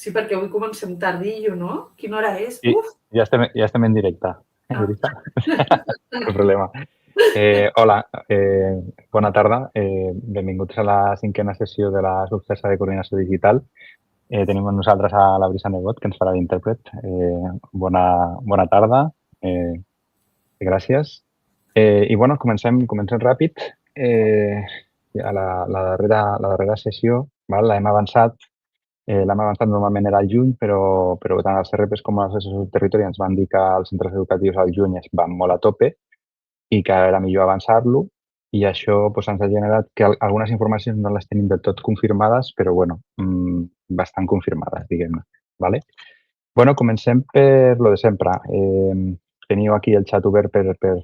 Sí, perquè avui comencem tardillo, no? Quina hora és? Sí, Uf! ja estem en directe. Ah. Cap problema. Hola, bona tarda. Benvinguts a la 5a sessió de la subsesa de coordinació digital. Tenim amb nosaltres a la Brisa Nebot, que ens farà d'intèrpret. Bona tarda. Gràcies. I bueno, comencem ràpid. A la darrera sessió l'hem avançat. L'hem avançat normalment era al juny, però tant els CRPs com els assessors del territori ens van dir que els centres educatius al juny es van molt a tope i que era millor avançar-lo, i això ens ha generat que algunes informacions no les tenim del tot confirmades, però bueno, bastant confirmades, diguem-ne. Vale? Bueno, comencem per lo de sempre. Teniu aquí el xat obert per fer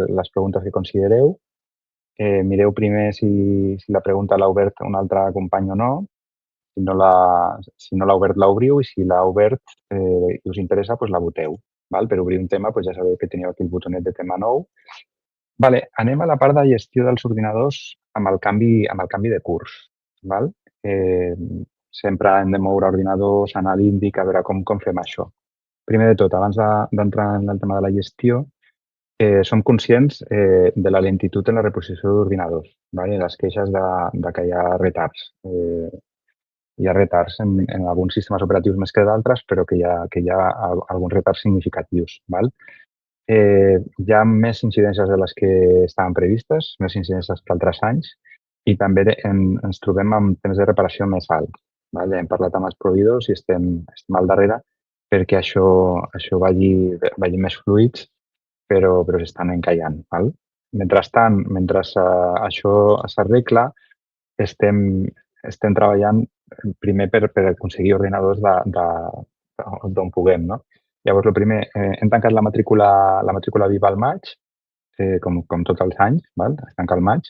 les preguntes que considereu. Mireu primer si la pregunta l'ha obert un altre company o no. Si no l'ha obert, l'obriu, i si l'ha obert i us interessa, la voteu. Per obrir un tema, ja sabeu que teniu aquí el botonet de tema nou. Anem a la part de gestió dels ordinadors amb el canvi de curs. Sempre hem de moure ordinadors, anar a l'Índic, a veure com fem això. Primer de tot, abans d'entrar en el tema de la gestió, som conscients de la lentitud en la reposició d'ordinadors, les queixes de que hi ha retards. Hi ha retards en alguns sistemes operatius més que d'altres, però que hi ha alguns retards significatius. Hi ha més incidències de les que estaven previstes, més incidències que altres anys, i també ens trobem amb temps de reparació més alts. Hem parlat amb els proveïdors i estem al darrere perquè això vagi més fluids, però s'estan encallant. Mentrestant, mentre això s'arregla, estem treballant primer per aconseguir ordinadors d'on puguem. Llavors, el primer, hem tancat la matrícula viva al maig, com tots els anys, es tanca al maig,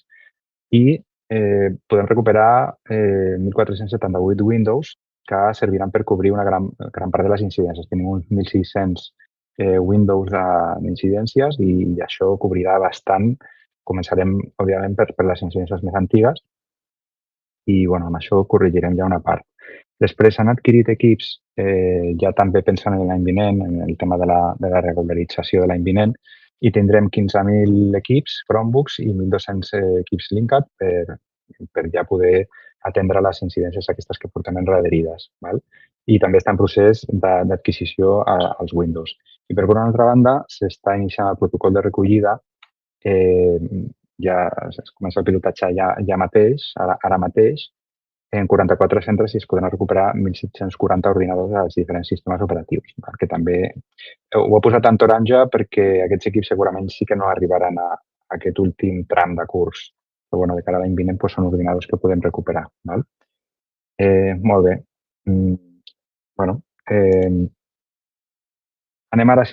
i podem recuperar 1.478 Windows que serviran per cobrir una gran part de les incidències. Tenim uns 1.600 Windows d'incidències i això cobrirà bastant. Començarem, òbviament, per les incidències més antigues i amb això corregirem ja una part. Després s'han adquirit equips ja també pensant en l'any vinent, en el tema de la regularització de l'any vinent, i tindrem 15.000 equips Chromebooks i 1.200 equips Linkat per ja poder atendre les incidències aquestes que portem enrederides. I també està en procés d'adquisició als Windows. I per una altra banda, s'està iniciant el protocol de recollida. Ja es comença el pilotatge ja mateix, ara mateix, en 44 centres, i es podran recuperar 1.740 ordinadors als diferents sistemes operatius, que també ho he posat en taronja perquè aquests equips segurament sí que no arribaran a aquest últim tram de curs. Però de cara a l'any vinent són ordinadors que podem recuperar. Molt bé. Anem ara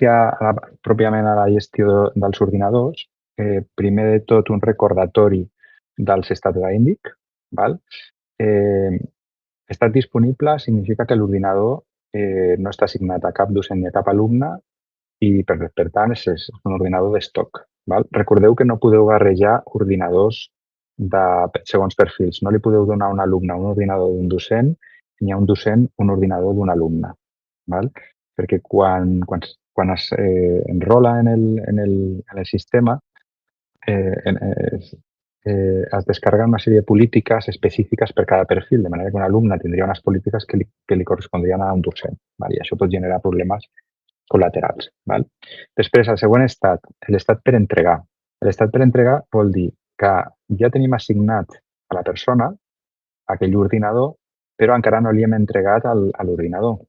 pròpiament a la gestió dels ordinadors. Primer de tot, un recordatori dels estats d'Índic. Estat disponible significa que l'ordinador no està assignat a cap docent ni a cap alumne i, per tant, és un ordinador d'estoc. Recordeu que no podeu barrejar ordinadors segons perfils. No li podeu donar a un alumne un ordinador d'un docent ni a un docent un ordinador d'un alumne. Perquè quan es enrola en el sistema, es descarreguen una sèrie de polítiques específiques per cada perfil, de manera que un alumne tindria unes polítiques que li correspondrien a un docent. I això pot generar problemes col·laterals. Després, el següent estat, l'estat per entregar. L'estat per entregar vol dir que ja tenim assignat a la persona aquell ordinador, però encara no li hem entregat a l'ordinador.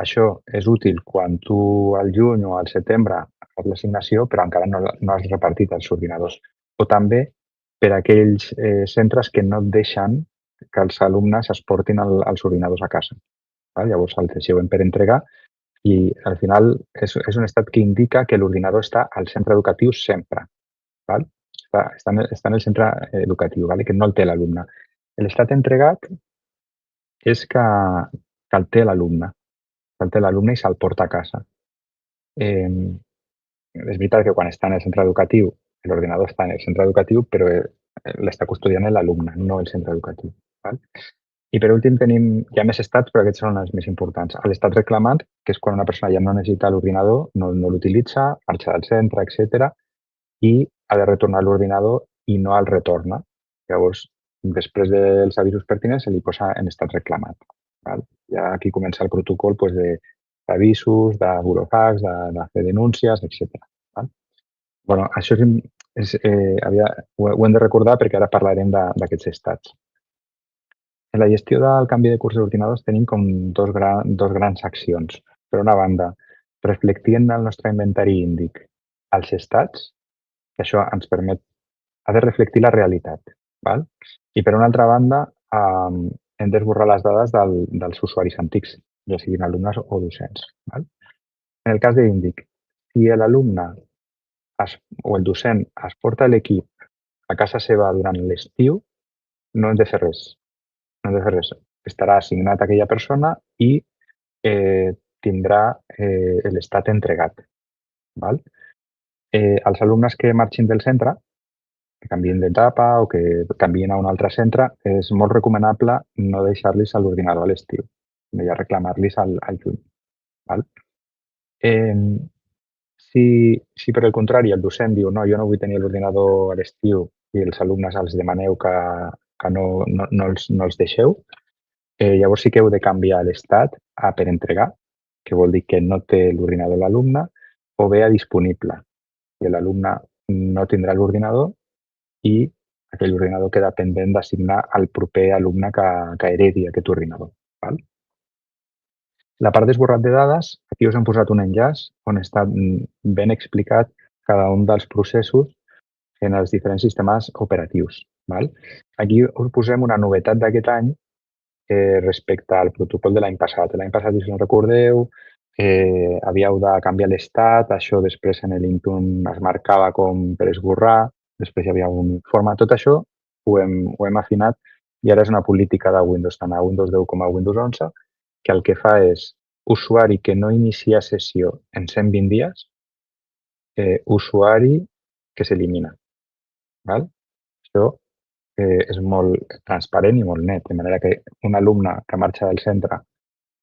Això és útil quan tu al juny o al setembre fas l'assignació, però encara no has repartit els ordinadors. O també per a aquells centres que no et deixen que els alumnes es portin els ordinadors a casa. Llavors, el següent per entregar, i al final és un estat que indica que l'ordinador està al centre educatiu sempre. Està en el centre educatiu, que no el té l'alumne. L'estat entregat és que el té l'alumne. El té l'alumne i se'l porta a casa. És veritat que quan està en el centre educatiu, l'ordinador està en el centre educatiu, però l'està custodiant l'alumne, no el centre educatiu. I per últim hi ha més estats, però aquests són els més importants. L'estat reclamat, que és quan una persona ja no necessita l'ordinador, no l'utilitza, marxa del centre, etc. I ha de retornar l'ordinador i no el retorna. Llavors, després dels avisos pertinents, se li posa en estat reclamat. Val? Ja aquí comença el protocol d'avisos, de burofax, de fer denúncies, etc. Bueno, això ho hem de recordar perquè ara parlarem d'aquests estats. En la gestió del canvi de curs d'ordinadors tenim com dos grans accions. Per una banda, reflectir en el nostre inventari índic als estats, que això ens permet, ha de reflectir la realitat. Val? I per una altra banda, hem d'esborrar les dades dels usuaris antics, ja siguin alumnes o docents. Val? En el cas d'índic, si l'alumne o el docent es porta l'equip a casa seva durant l'estiu, no hem de fer res. No hem de fer res. Estarà assignat a aquella persona i tindrà l'estat entregat. Val? Els alumnes que marxin del centre, que canvien d'etapa o que canvien a un altre centre, és molt recomanable no deixar-los a l'ordinador a l'estiu, sinó ja reclamar-los al juny. Val? Si per el contrari el docent diu no, jo no vull tenir l'ordinador a l'estiu i els alumnes els demaneu que no els deixeu, llavors sí que heu de canviar l'estat a per entregar, que vol dir que no té l'ordinador l'alumne, o bé a disponible, que l'alumne no tindrà l'ordinador i aquell ordinador queda pendent d'assignar al proper alumne que heredi aquest ordinador. Val? La part d'esborrat de dades, aquí us hem posat un enllaç on està ben explicat cada un dels processos en els diferents sistemes operatius. Val? Aquí us posem una novetat d'aquest any respecte al protocol de l'any passat. L'any passat, si no recordeu, havíeu de canviar l'estat, això després en l'Intune es marcava com per esborrar, després hi havia un informe. Tot això ho hem afinat i ara és una política de Windows, tant a Windows 10 com a Windows 11, que el que fa és usuari que no inicia sessió en 120 dies, usuari que s'elimina. Això és molt transparent i molt net, de manera que un alumne que marxa del centre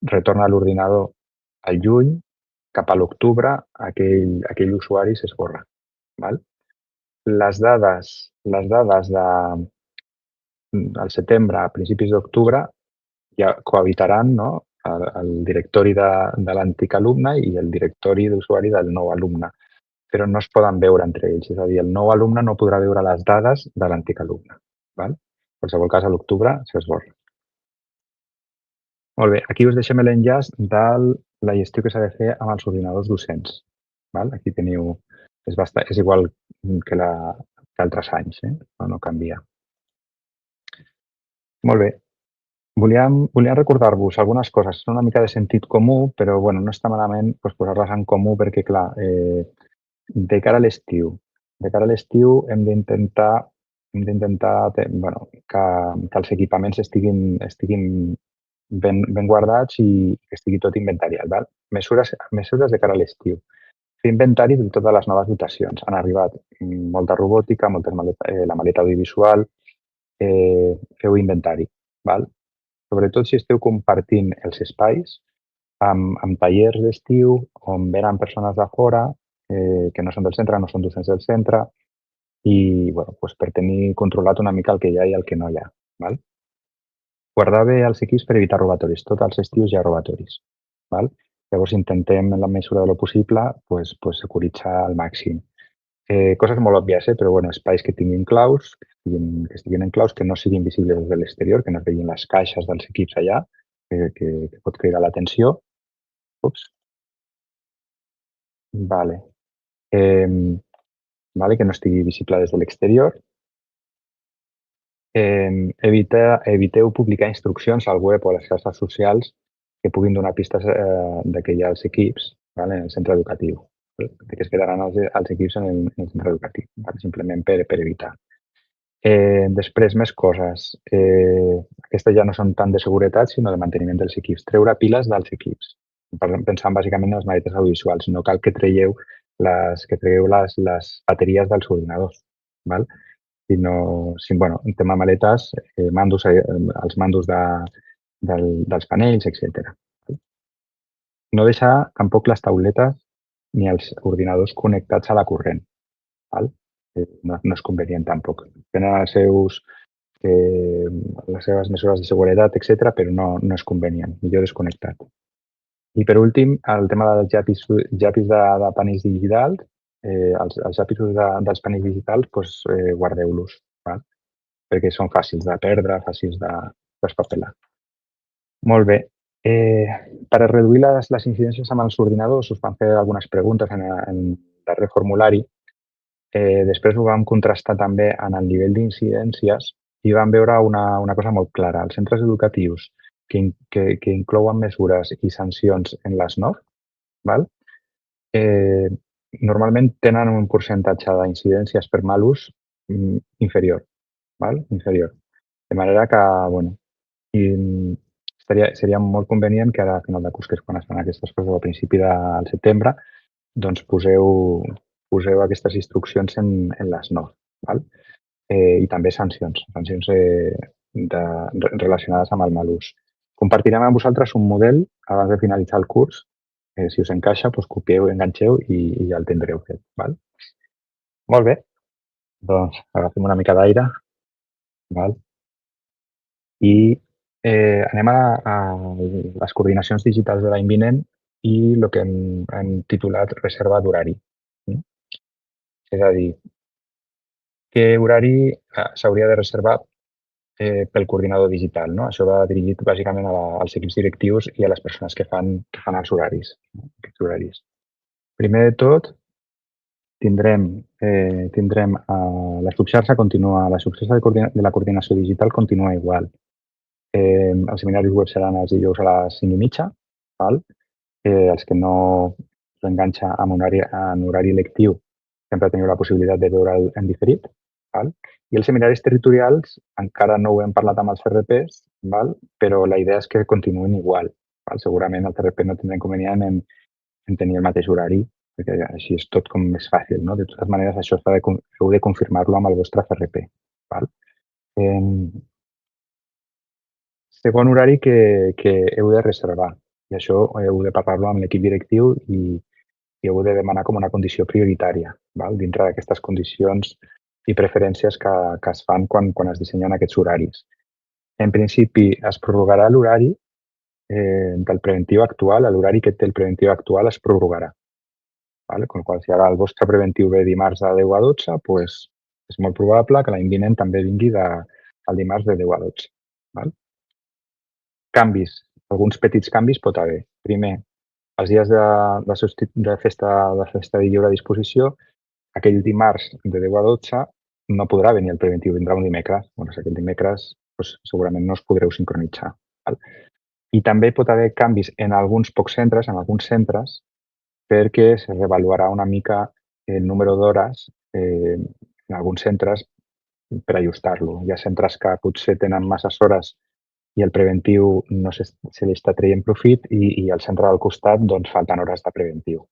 retorna l'ordinador al juny, cap a l'octubre aquell usuari s'esborra. Les dades al setembre, a principis d'octubre, ja cohabitaran, no? El directori de l'antic alumne i el directori d'usuari del nou alumne, però no es poden veure entre ells. És a dir, el nou alumne no podrà veure les dades de l'antic alumne. En qualsevol cas, a l'octubre s'esborra. Molt bé, aquí us deixem l'enllaç de la gestió que s'ha de fer amb els ordinadors docents. Aquí teniu, és igual que altres anys, no canvia. Molt bé. Volíem recordar-vos algunes coses. Són una mica de sentit comú, però bueno, no està malament posar-les en comú perquè, clar, de cara a l'estiu hem d'intentar que els equipaments estiguin ben guardats i que estigui tot inventariat. Mesures de cara a l'estiu. Fer inventari de totes les noves dotacions. Han arribat molta robòtica, la maleta audiovisual. Feu inventari. Sobretot si esteu compartint els espais amb tallers d'estiu on venen persones de fora que no són del centre, no són docents del centre i per tenir controlat una mica el que hi ha i el que no hi ha. Guardar bé els equips per evitar robatoris. Tots els estius hi ha robatoris. Llavors intentem, en la mesura de lo possible, securitzar al màxim. Coses molt òbvies, però espais que tinguin claus, que estiguin en claus, que no siguin visibles des de l'exterior, que no es vegin les caixes dels equips allà, que pot cridar l'atenció. Ups. Que no estigui visible des de l'exterior. Eviteu publicar instruccions al web o a les xarxes socials que puguin donar pistes que hi ha els equips en el centre educatiu, que es quedaran els equips en el centre educatiu, simplement per evitar. Després, més coses. Aquestes ja no són tant de seguretat, sinó de manteniment dels equips. Treure piles dels equips. Pensant bàsicament en les maletes audiovisuals. No cal que traieu les bateries dels ordinadors. bueno, en tema maletes, els mandos dels panells, etc. No deixar tampoc les tauletes ni els ordinadors connectats a la corrent. Val? No és convenient tampoc. Tenen les seves mesures de seguretat, etc., però no és convenient, millor desconnectat. I per últim, el tema dels llapis de panells digitals, els llapis dels panells digitals, doncs, guardeu-los, perquè són fàcils de perdre, fàcils de despapelar. Molt bé. Per a reduir les incidències amb els ordinadors, us van fer algunes preguntes en el darrer formulari. Després ho vam contrastar també en el nivell d'incidències i vam veure una cosa molt clara. Els centres educatius que inclouen mesures i sancions en les NOF, normalment tenen un percentatge d'incidències per mal ús inferior. Inferior. De manera que, bueno, seria molt convenient que ara a final de curs, que és quan es fan aquestes coses, al principi del setembre, doncs poseu aquestes instruccions en les NOF. I també sancions relacionades amb el mal ús. Compartirem amb vosaltres un model abans de finalitzar el curs. Si us encaixa, doncs copieu, enganxeu i ja el tindreu fet. Molt bé. Doncs agafem una mica d'aire. I anem a les coordinacions digitals de l'any vinent i el que hem titulat reserva d'horari. És a dir, què horari s'hauria de reservar pel coordinador digital. Això va dirigit bàsicament als equips directius i a les persones que fan els horaris. Primer de tot, tindrem la subxarxa continua, la subxarxa de la coordinació digital continua igual. Els seminaris web seran els dijous a les 5:30. Els que no us enganxa en horari lectiu sempre teniu la possibilitat de veure'l en diferit. I els seminaris territorials encara no ho hem parlat amb els CRPs, però la idea és que continuïn igual. Segurament el CRP no tindrà inconvenient en tenir el mateix horari, perquè així és tot com més fàcil. De totes maneres, això heu de confirmar-lo amb el vostre CRP. Segon horari que heu de reservar, i això heu de parlar-lo amb l'equip directiu i heu de demanar com una condició prioritària dintre d'aquestes condicions i preferències que es fan quan es dissenyen aquests horaris. En principi, es prorrogarà l'horari del preventiu actual, l'horari que té el preventiu actual es prorrogarà. Amb la qual cosa, si ara el vostre preventiu ve dimarts de 10 a 12, doncs és molt probable que l'any vinent també vingui el dimarts de 10 a 12. Canvis, alguns petits canvis pot haver. Primer, els dies de festa de lliure disposició, aquell dimarts de 10 a 12 no podrà venir el preventiu, vindrà un dimecres. Aquell dimecres segurament no us podreu sincronitzar. I també pot haver canvis en alguns pocs centres, perquè se revaluarà una mica el número d'hores en alguns centres per ajustar-lo. Hi ha centres que potser tenen masses hores i el preventiu no se li està traient profit i al centre del costat falten hores de preventiu.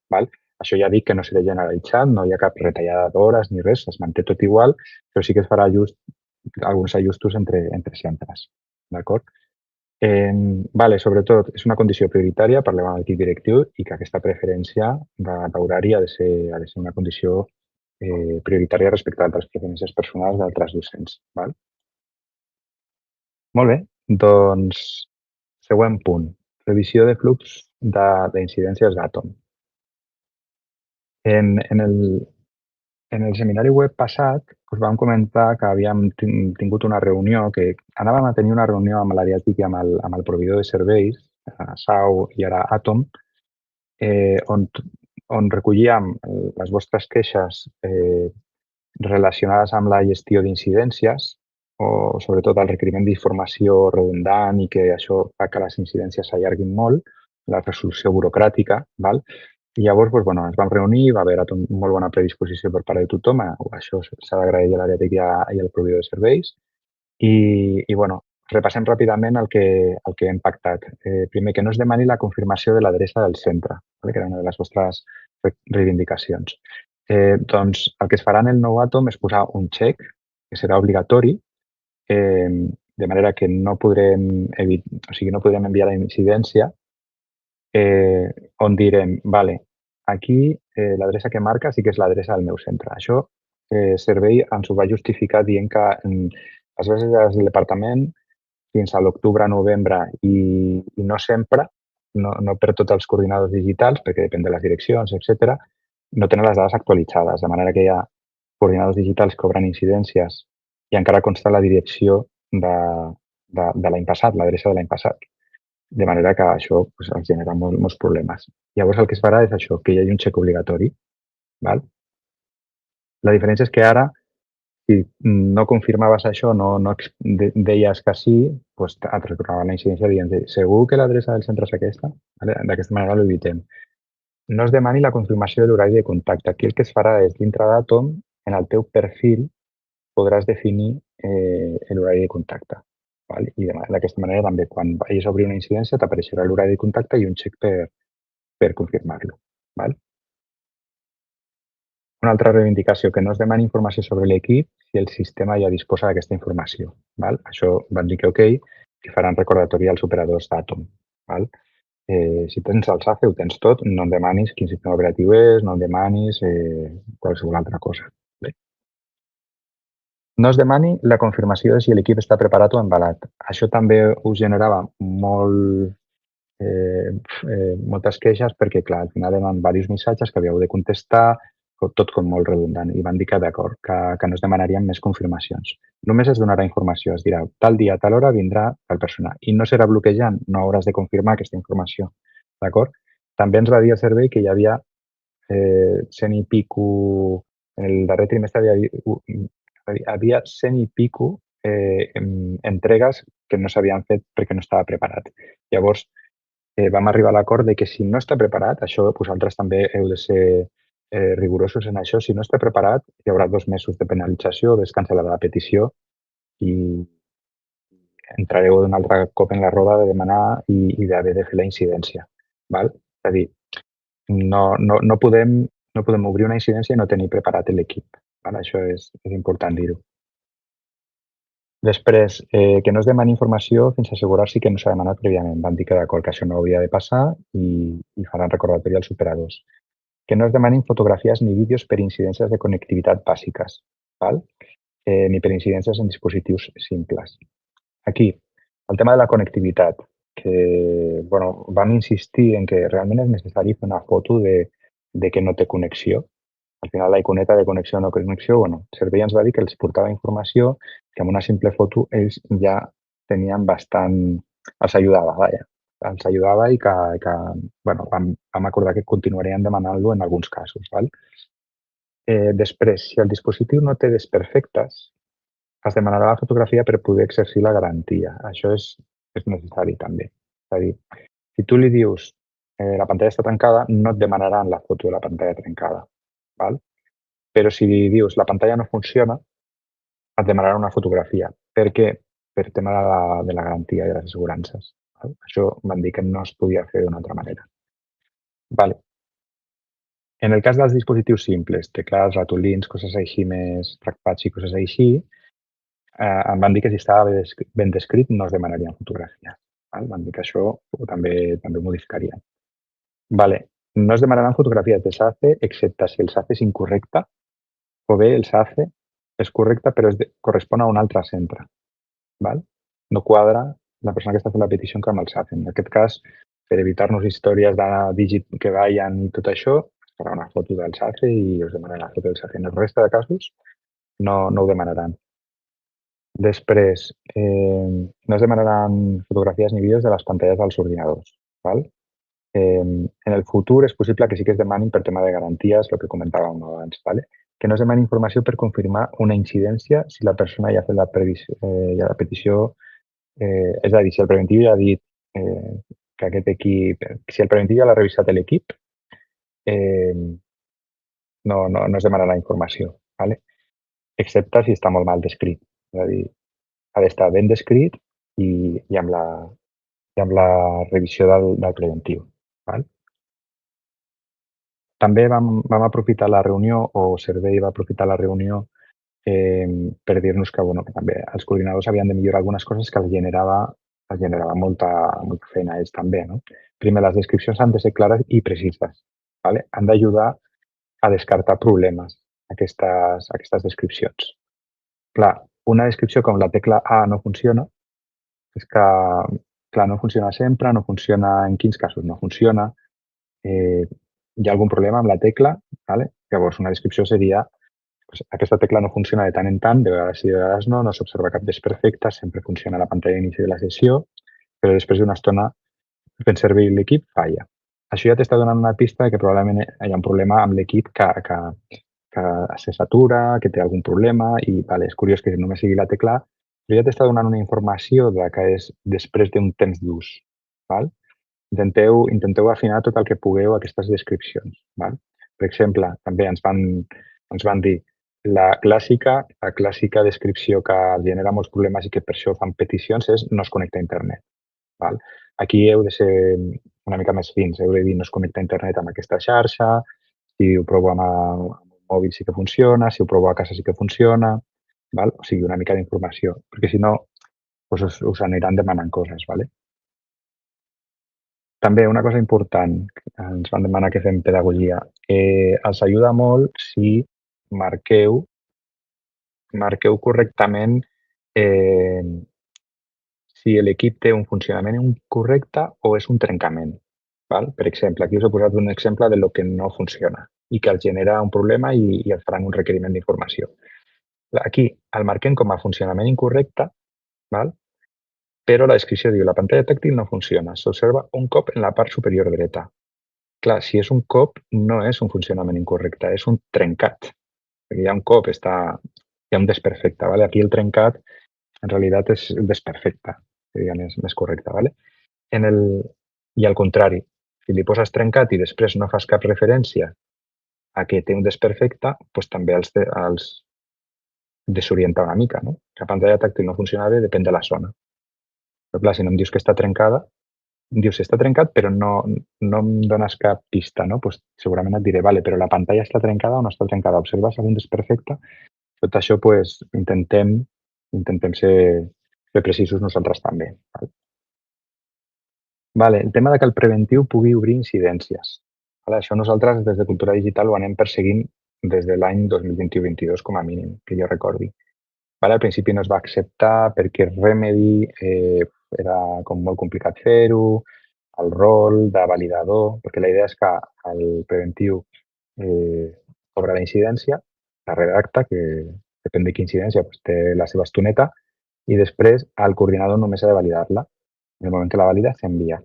Això ja dic que no serà generalitzat, no hi ha cap retallada d'hores ni res, es manté tot igual, però sí que es farà alguns ajustos entre centres. D'acord? Sobretot, és una condició prioritària, parlem amb l'equip directiu i que aquesta preferència d'horari ha de ser una condició prioritària respecte a altres preferències personals d'altres docents. Molt bé, doncs següent punt, revisió de flux d'incidències d'Atom. En el seminari web passat us vam comentar que havíem tingut una reunió, que anàvem a tenir una reunió amb l'àrea TIC i amb el proveïdor de serveis, SAU i ara Atom, on recollíem les vostres queixes relacionades amb la gestió d'incidències o sobretot el requeriment d'informació redundant i que això fa que les incidències s'allarguin molt, la resolució burocràtica. I llavors ens vam reunir, va haver molt bona predisposició per part de tothom, això s'ha d'agrair a l'àrea TIC i al proveïdor de serveis. I repassem ràpidament el que hem pactat. Primer, que no es demani la confirmació de l'adreça del centre, que era una de les vostres reivindicacions. Doncs el que es farà en el nou Atom és posar un xec que serà obligatori, de manera que no podrem, no podrem enviar la incidència, on direm, vale, aquí l'adreça que marca sí que és l'adreça del meu centre. Això servei ens ho va justificar dient que les bases del departament fins a l'octubre-novembre i no sempre, no per tots els coordinadors digitals, perquè depèn de les direccions, etc., no tenen les dades actualitzades, de manera que hi ha coordinadors digitals que obren incidències i encara consta la direcció de l'any passat, l'adreça de l'any passat. De manera que això pues, ens genera molts problemes. Llavors el que es farà és això, que hi hagi un xec obligatori. Val? La diferència és que ara, si no confirmaves això, no deies que sí, doncs et retornava la incidència dient segur que l'adreça del centre és aquesta? Vale? D'aquesta manera ho evitem. No es demani la confirmació de l'horari de contacte. Aquí el que es farà és, dintre d'Atom, en el teu perfil, podràs definir l'horari de contacte. Val? I d'aquesta manera també, quan vagis a obrir una incidència, t'apareixerà l'horari de contacte i un xec per confirmar-lo. Val? Una altra reivindicació, que no es demani informació sobre l'equip si el sistema ja disposa d'aquesta informació. Val? Això van dir que ok i faran recordatori als operadors d'Atom. Si tens el SAFE, ho tens tot, no em demanis quin sistema operatiu és, no em demanis qualsevol altra cosa. Bé. No es demani la confirmació de si l'equip està preparat o embalat. Això també us generava moltes queixes perquè, clar, al final eren diversos missatges que havíeu de contestar, tot com molt redundant, i van dir que d'acord, que no es demanarien més confirmacions. Només es donarà informació, es dirà tal dia, tal hora vindrà tal persona, i no serà bloquejant, no hauràs de confirmar aquesta informació, d'acord? També ens va dir el servei que hi havia 100 i pico, en el darrer trimestre havia 100 i pico entregues que no s'havien fet perquè no estava preparat. Llavors, vam arribar a l'acord de que si no està preparat, això vosaltres també heu de ser rigorosos en això, si no està preparat hi haurà 2 mesos de penalització, es cancel·larà la petició i entrareu un altre cop en la roda de demanar i d'haver de fer la incidència. Val? És a dir, no podem obrir una incidència i no tenir preparat l'equip. Això és important dir-ho. Després, que no es demani informació fins a assegurar-se que no s'ha demanat prèviament. Van dir que d'acord que això no hauria de passar i faran recordatori als operadors. Que no es demanin fotografies ni vídeos per incidències de connectivitat bàsiques, val? Ni per incidències en dispositius simples. Aquí, el tema de la connectivitat, que vam insistir en que realment és necessari fer una foto de que no té connexió. Al final, la iconeta de connexió o no connexió, el servei ens va dir que els portava informació que amb una simple foto ells ja tenien bastant... els ajudava, vaja. Els ajudava i que vam acordar que continuarien demanant-lo en alguns casos. Val? Després, si el dispositiu no té desperfectes, es demanarà la fotografia per poder exercir la garantia. Això és necessari també. És a dir, si tu li dius la pantalla està trencada, no et demanaran la foto de la pantalla trencada. Val? Però si dius la pantalla no funciona, et demanaran una fotografia. Per què? Per tema de la garantia i de les assegurances. Val? Això van dir que no es podia fer d'una altra manera. Vale. En el cas dels dispositius simples, teclats, ratolins, coses així més trackpads i coses així, em van dir que si estava ben descrit no es demanarien fotografies. Val? Van dir que això també ho modificarien. Vale. No es demanaran fotografies de SACE excepte si el SACE és incorrecte o bé el SACE és correcte però correspon a un altre centre. Val? No quadra la persona que està fent la petició amb el SACE. En aquest cas, per evitar-nos històries de dígit que ballen i tot això, es farà una foto del SACE i us demanarà la foto del SACE. En el resta de casos no ho demanaran. Després, no es demanaran fotografies ni vídeos de les pantalles dels ordinadors. Val? En el futur és possible que sí que es demanin per tema de garanties, el que comentàvem abans. Vale? Que no es demani informació per confirmar una incidència si la persona ja ha fet la petició. És a dir, si el preventiu ja ha dit que aquest equip... Si el preventiu ja l'ha revisat l'equip, no es demanarà informació. Vale? Excepte si està molt mal descrit. És a dir, ha d'estar ben descrit i amb la revisió del preventiu. Val? També vam aprofitar la reunió, o servei va aprofitar la reunió per dir-nos que també els coordinadors havien de millorar algunes coses que els generava molta feina a ells també. No? Primer, les descripcions han de ser clares i precises. ¿Vale? Han d'ajudar a descartar problemes, aquestes descripcions. Clar, una descripció com la tecla A no funciona, és que, clar, no funciona sempre, no funciona en quins casos no funciona, hi ha algun problema amb la tecla, ¿vale? Llavors una descripció seria pues, aquesta tecla no funciona de tant en tant, de vegades sí, de vegades no s'observa cap desperfecte, sempre funciona a la pantalla d'inici de la sessió, però després d'una estona fent servir l'equip falla. Això ja t'està donant una pista que probablement hi ha un problema amb l'equip que se satura, que té algun problema i vale, és curiós que només sigui la tecla, però ja t'està donant una informació de que és després d'un temps d'ús. Val? Intenteu afinar tot el que pugueu aquestes descripcions. Val? Per exemple, també ens van dir la clàssica descripció que genera molts problemes i que per això fan peticions és no es connecta a internet. Val? Aquí heu de ser una mica més fins, heu de dir no es connecta a internet amb aquesta xarxa, si ho provo amb el mòbil sí que funciona, si ho provo a casa sí que funciona, val? O sigui, una mica d'informació, perquè si no doncs us aniran demanant coses. Vale? També una cosa important, ens van demanar que fem pedagogia, els ajuda molt si marqueu correctament si l'equip té un funcionament incorrecte o és un trencament. Val? Per exemple, aquí us he posat un exemple de lo que no funciona i que els genera un problema i els faran un requeriment d'informació. Aquí el marquem com a funcionament incorrecte, val? Però la descripció diu la pantalla tàctil no funciona, s'observa un cop en la part superior dreta. Clar, si és un cop, no és un funcionament incorrecte, és un trencat. Perquè hi ha un cop, hi ha un desperfecte. Vale? Aquí el trencat en realitat és desperfecte, seria més correcte. Vale? I al contrari, si li poses trencat i després no fas cap referència a que té un desperfecte, doncs també els desorienta una mica. No? La pantalla tàctil no funciona bé, depèn de la zona. Però clar, si no em dius que està trencada, em dius està trencat però no em dones cap pista, no? Pues segurament et diré, vale, però la pantalla està trencada o no està trencada? Observes algun desperfecte? Tot això pues, intentem ser precisos nosaltres també. Vale, el tema de que el preventiu pugui obrir incidències. Vale, això nosaltres des de Cultura Digital ho anem perseguint des de l'any 2021-22 com a mínim, que jo recordi. Vale, al principi no es va acceptar perquè Remedy era com molt complicat fer-ho, el rol de validador, perquè la idea és que el preventiu obre la incidència, la redacta, que depèn de quina incidència doncs té la seva estoneta, i després el coordinador només ha de validar-la. En el moment que la valida, s'envia.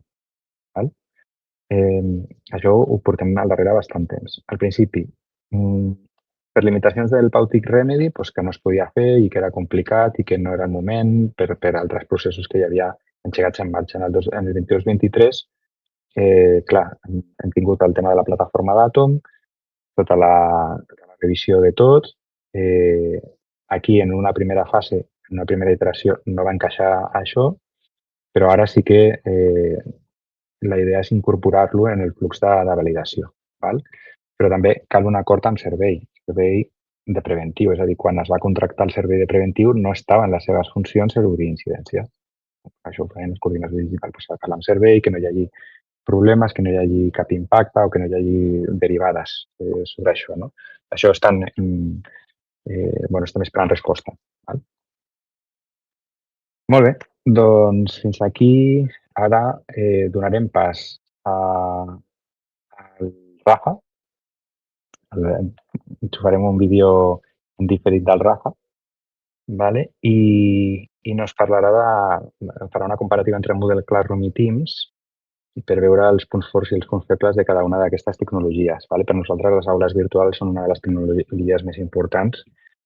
Això ho portem al darrere bastant temps. Al principi, per limitacions del Pautic Remedy, doncs que no es podia fer i que era complicat i que no era el moment per altres processos que hi havia engegats en marxa en el 22-23. Clar, hem tingut el tema de la plataforma d'Atom, tota la revisió de tot. Aquí, en una primera fase, en una primera iteració, no va encaixar això, però ara sí que la idea és incorporar-lo en el flux de validació. Val? Però també cal un acord amb servei de preventiu. És a dir, quan es va contractar el servei de preventiu no estava en les seves funcions el obrir incidències. Això ho feien els coordinadors digitals, pues, parlar amb servei, que no hi hagi problemes, que no hi hagi cap impacte o que no hi hagi derivades sobre això. No? Això estem esperant resposta. Val? Molt bé, doncs fins aquí. Ara donarem pas al Rafa. Ens farem un vídeo en diferit del Rafa, vale? I nos farà una comparativa entre Moodle Classroom i Teams per veure els punts forts i els punts febles de cada una d'aquestes tecnologies. Vale? Per nosaltres les aules virtuals són una de les tecnologies més importants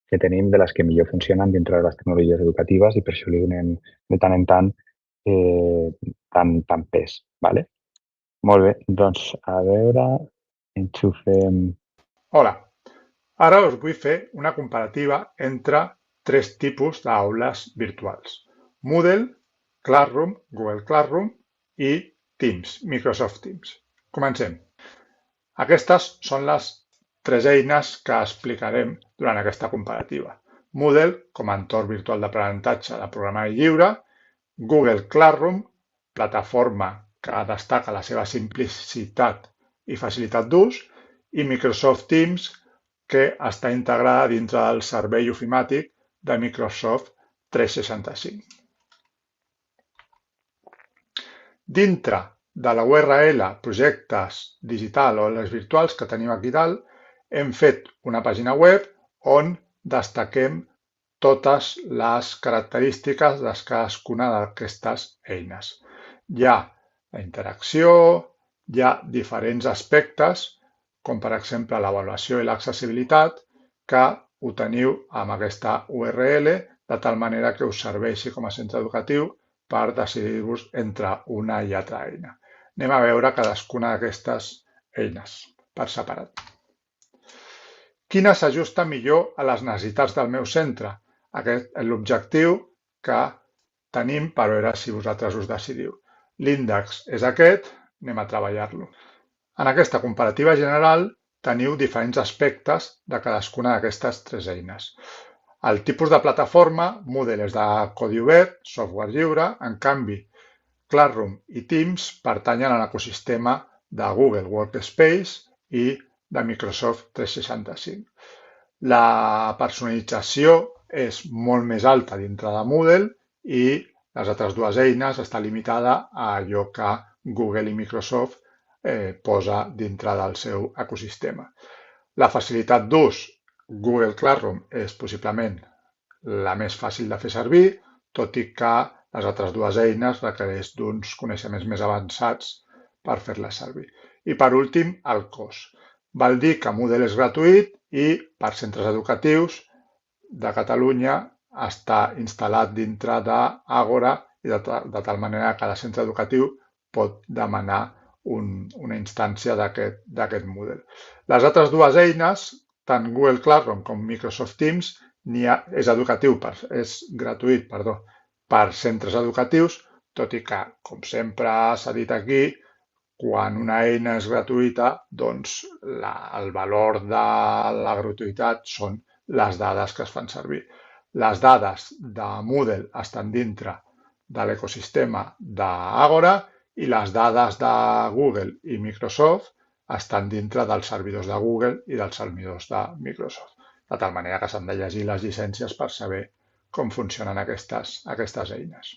que tenim, de les que millor funcionen dintre de les tecnologies educatives i per això li donem de tant en tant tant pes. Vale? Molt bé, doncs a veure, enxufem... Hola, ara us vull fer una comparativa entre tres tipus d'aules virtuals: Moodle, Classroom, Google Classroom i Teams, Microsoft Teams. Comencem. Aquestes són les tres eines que explicarem durant aquesta comparativa. Moodle com a entorn virtual d'aprenentatge de programari lliure, Google Classroom, plataforma que destaca la seva simplicitat i facilitat d'ús, i Microsoft Teams, que està integrada dintre del servei ofimàtic de Microsoft 365. Dintre de la URL projectes digital o les virtuals que tenim aquí dalt, hem fet una pàgina web on destaquem totes les característiques de cadascuna d'aquestes eines. Hi ha la interacció, hi ha diferents aspectes, com per exemple l'avaluació i l'accessibilitat, que ho teniu amb aquesta URL, de tal manera que us serveixi com a centre educatiu per decidir-vos entre una i altra eina. Anem a veure cadascuna d'aquestes eines per separat. Quina s'ajusta millor a les necessitats del meu centre? Aquest és l'objectiu que tenim per veure si vosaltres us decidiu. L'índex és aquest, anem a treballar-lo. En aquesta comparativa general teniu diferents aspectes de cadascuna d'aquestes tres eines. El tipus de plataforma, Moodle és de codi obert, software lliure, en canvi Classroom i Teams pertanyen a l'ecosistema de Google Workspace i de Microsoft 365. La personalització és molt més alta dintre de Moodle i les altres dues eines està limitada a allò que Google i Microsoft posa dintre del seu ecosistema. La facilitat d'ús, Google Classroom és possiblement la més fàcil de fer servir, tot i que les altres dues eines requereix d'uns coneixements més avançats per fer-les servir. I per últim, el cost. Val dir que Moodle és gratuït i per centres educatius de Catalunya està instal·lat dintre d'Agora i de tal manera que cada centre educatiu pot demanar una instància d'aquest Moodle. Les altres dues eines, tant Google Classroom com Microsoft Teams, és gratuït per centres educatius, tot i que, com sempre s'ha dit aquí, quan una eina és gratuïta, doncs el valor de la gratuïtat són les dades que es fan servir. Les dades de Moodle estan dintre de l'ecosistema d'Agora i les dades de Google i Microsoft estan dintre dels servidors de Google i dels servidors de Microsoft, de tal manera que s'han de llegir les llicències per saber com funcionen aquestes eines.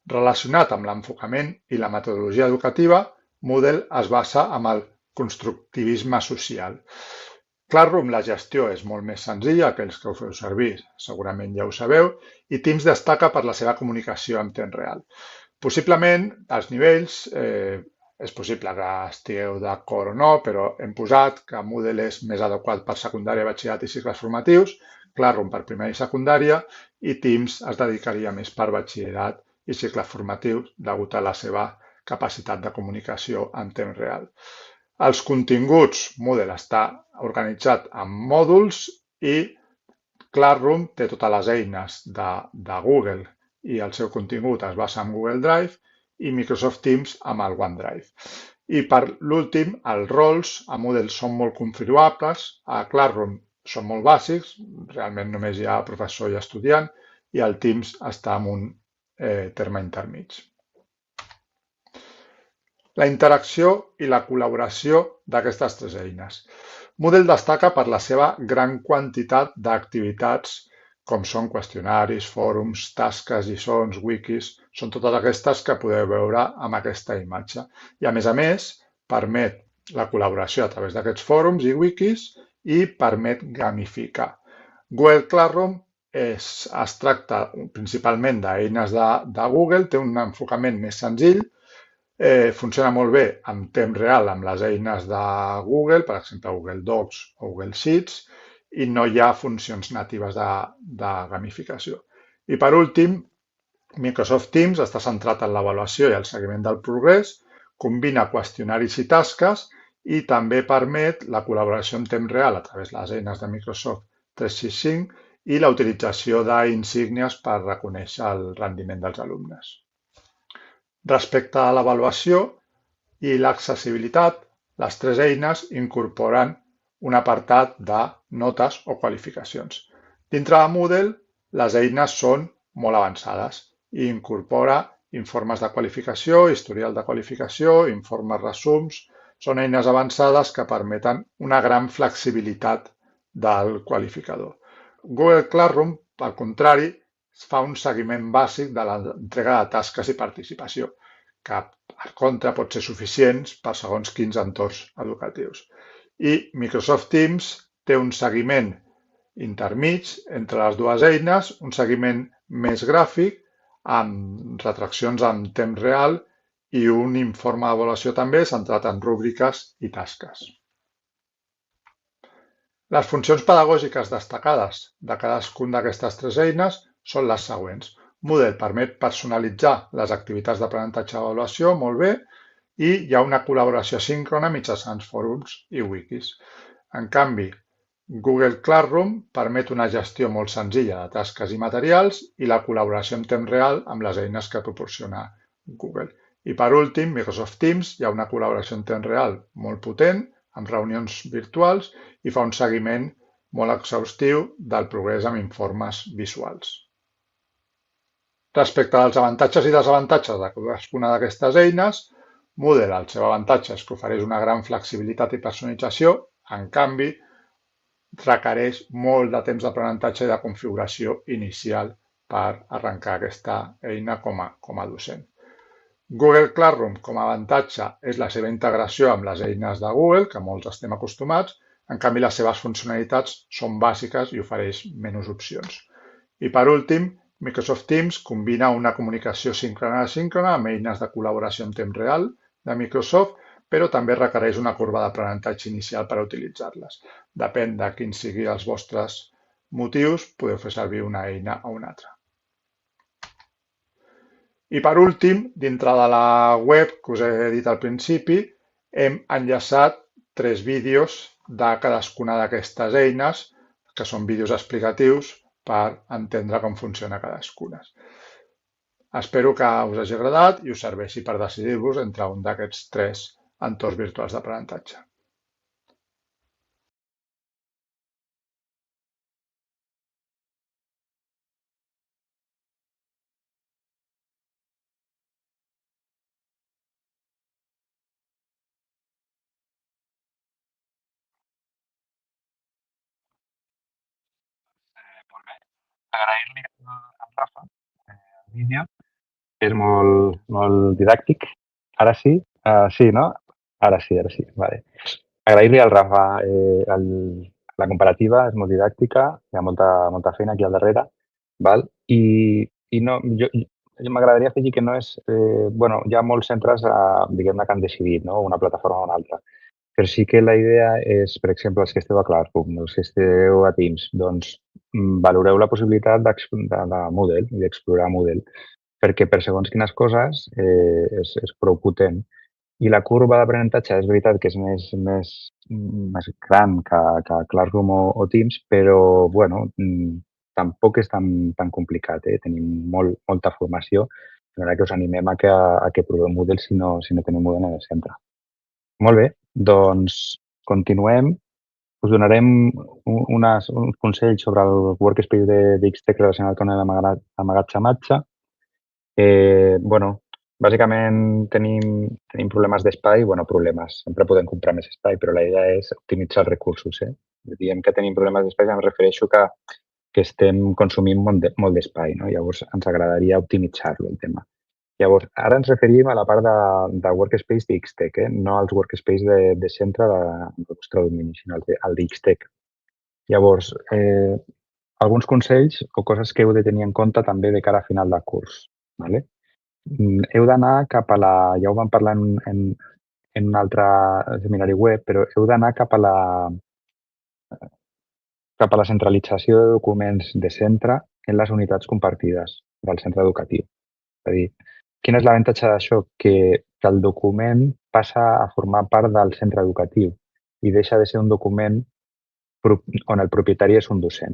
Relacionat amb l'enfocament i la metodologia educativa, Moodle es basa en el constructivisme social. Classroom, la gestió és molt més senzilla, aquells que ho feu servir segurament ja ho sabeu, i Teams destaca per la seva comunicació en temps real. Possiblement, als nivells, és possible que estigueu d'acord o no, però hem posat que Moodle és més adequat per secundària, batxillerat i cicles formatius, Classroom per primària i secundària, i Teams es dedicaria més per batxillerat i cicles formatius degut a la seva capacitat de comunicació en temps real. Els continguts, Moodle està organitzat en mòduls i Classroom té totes les eines de Google i el seu contingut es basa en Google Drive i Microsoft Teams amb el OneDrive. I per l'últim, els rols a Moodle són molt configurables, a Classroom són molt bàsics, realment només hi ha professor i estudiant, i el Teams està en un terme intermig. La interacció i la col·laboració d'aquestes tres eines. Moodle destaca per la seva gran quantitat d'activitats com són qüestionaris, fòrums, tasques, lliçons, wikis, són totes aquestes que podeu veure amb aquesta imatge. I a més, permet la col·laboració a través d'aquests fòrums i wikis i permet gamificar. Google Classroom es tracta principalment d'eines de Google, té un enfocament més senzill, funciona molt bé en temps real amb les eines de Google, per exemple Google Docs o Google Sheets, i no hi ha funcions natives de gamificació. I per últim, Microsoft Teams està centrat en l'avaluació i el seguiment del progrés, combina qüestionaris i tasques i també permet la col·laboració en temps real a través de les eines de Microsoft 365 i la utilització d'insígnies per reconèixer el rendiment dels alumnes. Respecte a l'avaluació i l'accessibilitat, les tres eines incorporen un apartat de notes o qualificacions. Dintre de Moodle, les eines són molt avançades i incorpora informes de qualificació, historial de qualificació, informes resums. Són eines avançades que permeten una gran flexibilitat del qualificador. Google Classroom, al contrari, fa un seguiment bàsic de l'entrega de tasques i participació, que per contra pot ser suficients per segons quins entorns educatius. I Microsoft Teams té un seguiment intermig entre les dues eines, un seguiment més gràfic, amb retraccions en temps real i un informe d'avaluació també centrat en rúbriques i tasques. Les funcions pedagògiques destacades de cadascuna d'aquestes tres eines són les següents. Moodle permet personalitzar les activitats d'aprenentatge d'avaluació molt bé i hi ha una col·laboració síncrona mitjançant fòrums i wikis. En canvi, Google Classroom permet una gestió molt senzilla de tasques i materials i la col·laboració en temps real amb les eines que proporciona Google. I per últim, Microsoft Teams, hi ha una col·laboració en temps real molt potent, amb reunions virtuals, i fa un seguiment molt exhaustiu del progrés amb informes visuals. Respecte als avantatges i desavantatges de cadascuna d'aquestes eines, Moodle, el seu avantatge és que ofereix una gran flexibilitat i personalització, en canvi, requereix molt de temps d'aprenentatge i de configuració inicial per arrencar aquesta eina com a docent. Google Classroom, com a avantatge, és la seva integració amb les eines de Google, que molts estem acostumats, en canvi les seves funcionalitats són bàsiques i ofereix menys opcions. I per últim, Microsoft Teams combina una comunicació síncrona-asíncrona amb eines de col·laboració en temps real de Microsoft, però també requereix una corba d'aprenentatge inicial per utilitzar-les. Depèn de quins siguin els vostres motius, podeu fer servir una eina o una altra. I per últim, dintre de la web que us he dit al principi, hem enllaçat 3 vídeos de cadascuna d'aquestes eines, que són vídeos explicatius per entendre com funciona cadascuna. Espero que us hagi agradat i us serveixi per decidir-vos entre un d'aquests 3 entorns virtuals d'aprenentatge. Molt bé. Agrair-li al Rafa el vídeo. És molt didàctic. Ara sí? Sí, no? Ara sí. Vale. Agrair-li al Rafa la comparativa, és molt didàctica, hi ha molta feina aquí al darrere, val? I no, jo m'agradaria afegir que no és... bueno, hi ha molts centres, diguem-ne, que han decidit, no? Una plataforma o una altra. Però sí que la idea és, per exemple, els que esteu a Classroom, els que esteu a Teams, doncs valoreu la possibilitat de Moodle i d'explorar Moodle, perquè per segons quines coses és prou potent. I la curva d'aprenentatge és veritat que és més gran que Classroom o Teams, però bueno, tampoc és tan complicat. Tenim molta formació, de manera que us animem a que proveu Moodle si no teniu Moodle en el centre. Molt bé, doncs continuem. Us donarem uns consells sobre el workspace d'Xtec relacionat amb l'amagatzematge. Bueno, bàsicament tenim problemes d'espai, problemes, sempre podem comprar més espai, però la idea és optimitzar els recursos. Diem que tenim problemes d'espai, em refereixo que estem consumint molt d'espai, no? Llavors ens agradaria optimitzar-lo, el tema. Llavors, ara ens referim a la part de workspace d'Xtec, no als workspace de centre del vostre domini, sinó al d'Xtec. Llavors, alguns consells o coses que heu de tenir en compte també de cara a final de curs. Vale? Heu d'anar cap a la... Ja ho vam parlar en un altre seminari web, però heu d'anar cap a la centralització de documents de centre en les unitats compartides del centre educatiu. És a dir, quin és l'avantatge d'això? Que el document passa a formar part del centre educatiu i deixa de ser un document on el propietari és un docent.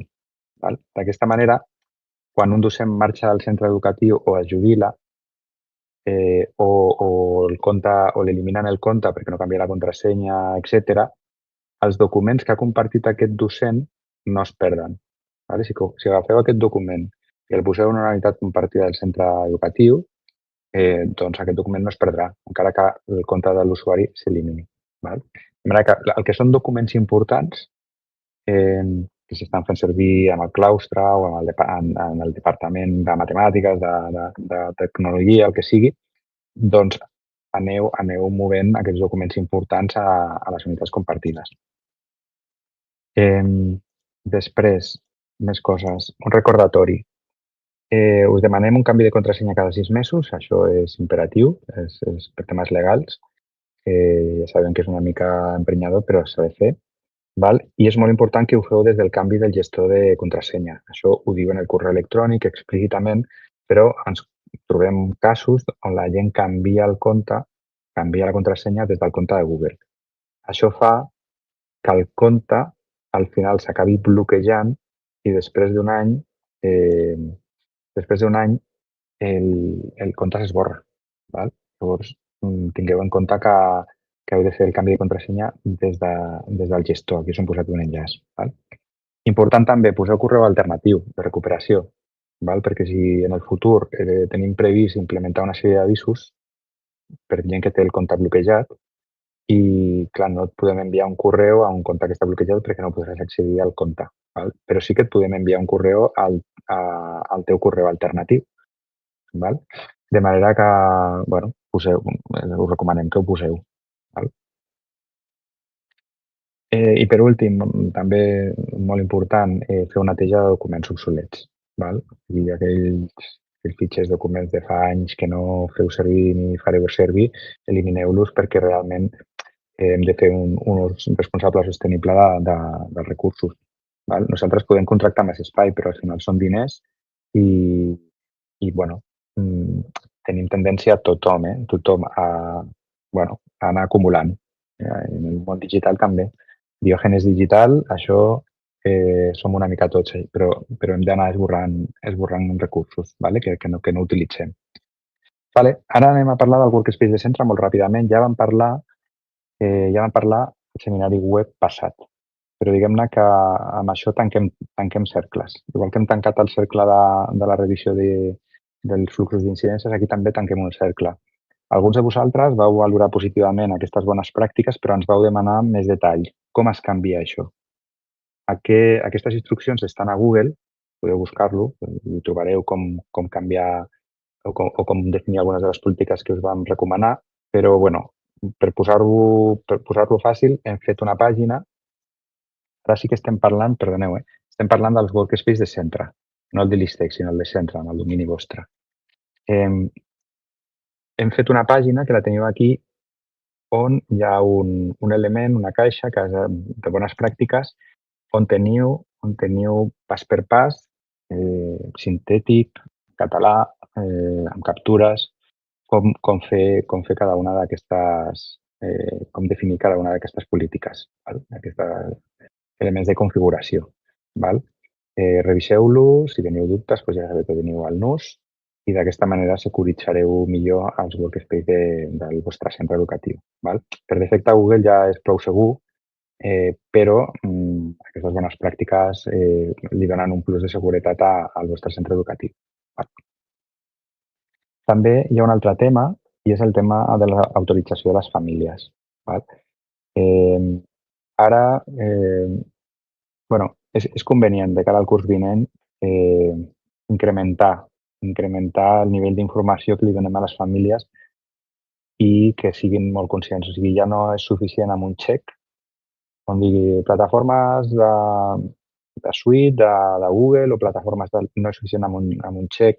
D'aquesta manera, quan un docent marxa del centre educatiu o es jubila o l'eliminen el compte perquè no canvia la contrasenya, etc., els documents que ha compartit aquest docent no es perden. Vale? Si agafeu aquest document i el poseu en una unitat compartida del centre educatiu, doncs aquest document no es perdrà, encara que el compte de l'usuari s'elimini. De manera que el que són documents importants que s'estan fent servir amb el claustre o en el departament de matemàtiques, de tecnologia, el que sigui, doncs aneu movent aquests documents importants a les unitats compartides. Després, més coses. Un recordatori. Us demanem un canvi de contrasenya cada 6 mesos. Això és imperatiu, és per temes legals. Ja sabem que és una mica emprenyador, però s'ha de fer. I és molt important que ho feu des del canvi del gestor de contrasenya. Això ho diu en el correu electrònic explícitament, però ens trobem casos on la gent canvia el compte, canvia la contrasenya des del compte de Google. Això fa que el compte al final s'acabi bloquejant i després d'un any el compte s'esborra. Llavors, tingueu en compte que heu de fer el canvi de contrasenya des del gestor. Aquí us hem posat un enllaç. Important també, poseu correu alternatiu de recuperació, perquè si en el futur tenim previst implementar una sèrie d'avisos per gent que té el compte bloquejat i, clar, no et podem enviar un correu a un compte que està bloquejat perquè no podràs accedir al compte. Però sí que et podem enviar un correu al teu correu alternatiu. De manera que, us recomanem que ho poseu. I per últim, també molt important, fer una neteja de documents obsolets. I aquells fitxers documents de fa anys que no feu servir ni fareu servir, elimineu-los perquè realment hem de fer un ús responsable sostenible dels recursos. Nosaltres podem contractar més espai, però al final són diners i tenim tendència tothom a anar acumulant. En el món digital també. Diògenes digital, això som una mica tots, però hem d'anar esborrant recursos que no utilitzem. Ara anem a parlar del Workspace de centre molt ràpidament. Ja vam parlar al seminari web passat, però diguem-ne que amb això tanquem cercles. Igual que hem tancat el cercle de la revisió dels fluxos d'incidències, aquí també tanquem un cercle. Alguns de vosaltres vau valorar positivament aquestes bones pràctiques, però ens vau demanar més detall. Com es canvia això? Aquestes instruccions estan a Google, podeu buscar-lo i trobareu com canviar o com definir algunes de les polítiques que us vam recomanar, però per posar-lo fàcil hem fet una pàgina. Ara sí que estem parlant, perdoneu, estem parlant dels Workspace de centre, no el de l'ISTEC, sinó el de centre, amb el domini vostre. Hem fet una pàgina que la teniu aquí on hi ha un element, una caixa que és de bones pràctiques on teniu pas per pas, sintètic, català, amb captures, com fer cada una d'aquestes, com definir cada una d'aquestes polítiques, aquests elements de configuració. Reviseu-lo, si teniu dubtes, ja sabeu que teniu el NUS i d'aquesta manera securitzareu millor els workspace del vostre centre educatiu. Per defecte, Google ja és prou segur, però aquestes bones pràctiques li donen un plus de seguretat al vostre centre educatiu. També hi ha un altre tema i és el tema de l'autorització de les famílies. Ara, és convenient de cara al curs vinent incrementar el nivell d'informació que li donem a les famílies i que siguin molt conscients. O sigui, ja no és suficient amb un xec on digui plataformes de Suite, de Google o plataformes no és suficient amb un xec,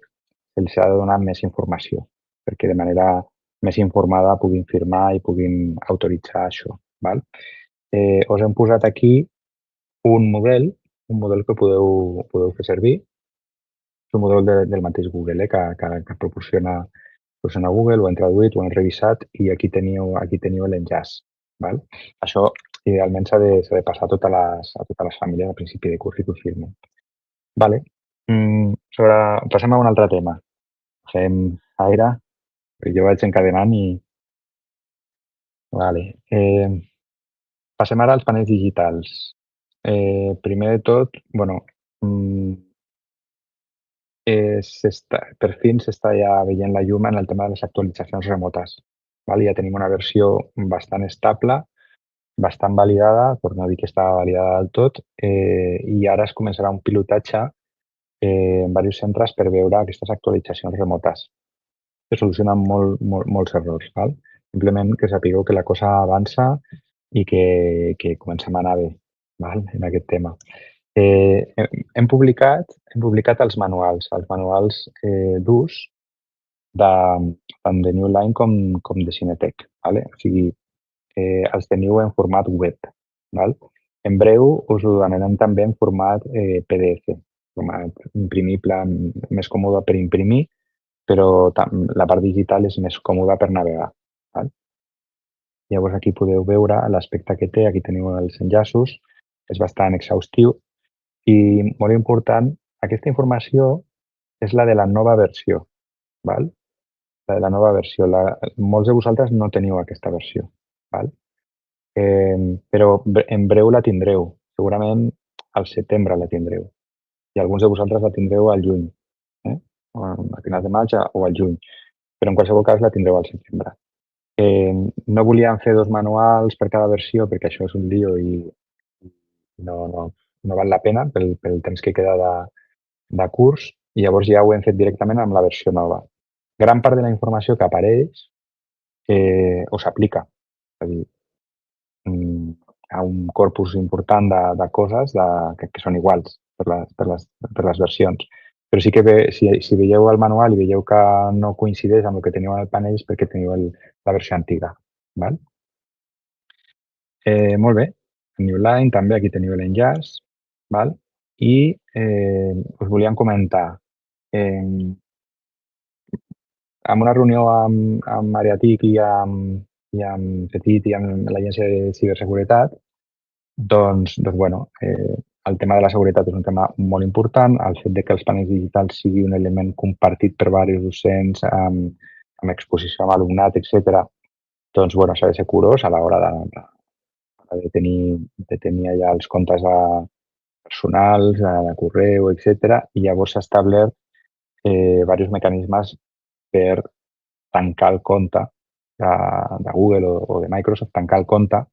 se'ls ha de donar més informació perquè de manera més informada puguin firmar i puguin autoritzar això. Us hem posat aquí un model que podeu fer servir. És un model del mateix Google que proporciona Google, ho hem traduït, ho hem revisat i aquí teniu l'enllaç. Això idealment s'ha de passar a totes les famílies a principi de curs i que ho firmen. Passem a un altre tema. Fem aire, jo vaig encadenant i... Passem ara als panells digitals. Primer de tot, per fi s'està ja veient la llum en el tema de les actualitzacions remotes. Ja tenim una versió bastant estable, bastant validada, per no dir que està validada del tot, i ara es començarà un pilotatge en diversos centres per veure aquestes actualitzacions remotes, que solucionen molts errors. Simplement que sapigueu que la cosa avança i que comencem a anar bé en aquest tema. Hem publicat els manuals d'ús tant de New Line com de Cinetec. O sigui, els teniu en format web. En breu us ho donarem també en format PDF, format imprimible, més còmode per imprimir, però la part digital és més còmoda per navegar. Llavors aquí podeu veure l'aspecte que té, aquí teniu els enllaços, és bastant exhaustiu i molt important, aquesta informació és la de la nova versió. La de la nova versió. Molts de vosaltres no teniu aquesta versió. Però en breu la tindreu. Segurament al setembre la tindreu. I alguns de vosaltres la tindreu al juny, a finals de maig o al juny. Però en qualsevol cas la tindreu al setembre. No volíem fer 2 manuals per cada versió perquè això és un lío i no val la pena pel temps que queda de curs i llavors ja ho hem fet directament amb la versió nova. Gran part de la informació que apareix us aplica. És a dir, a un corpus important de coses que són iguals per les versions. Però sí que si veieu el manual i veieu que no coincideix amb el que teniu en el panell és perquè teniu la versió antiga. Molt bé. New Line, també aquí teniu l'enllaç. I us volíem comentar. En una reunió amb Ariatic i amb Petit i amb l'Agència de Ciberseguretat, doncs el tema de la seguretat és un tema molt important. El fet de que els panells digitals sigui un element compartit per diversos docents amb exposició a l'alumnat, etc., doncs s'ha de ser curós a l'hora de tenir allà els comptes personals, de correu, etc. I llavors s'ha establert diversos mecanismes per tancar el compte de Google o de Microsoft, tancar el compte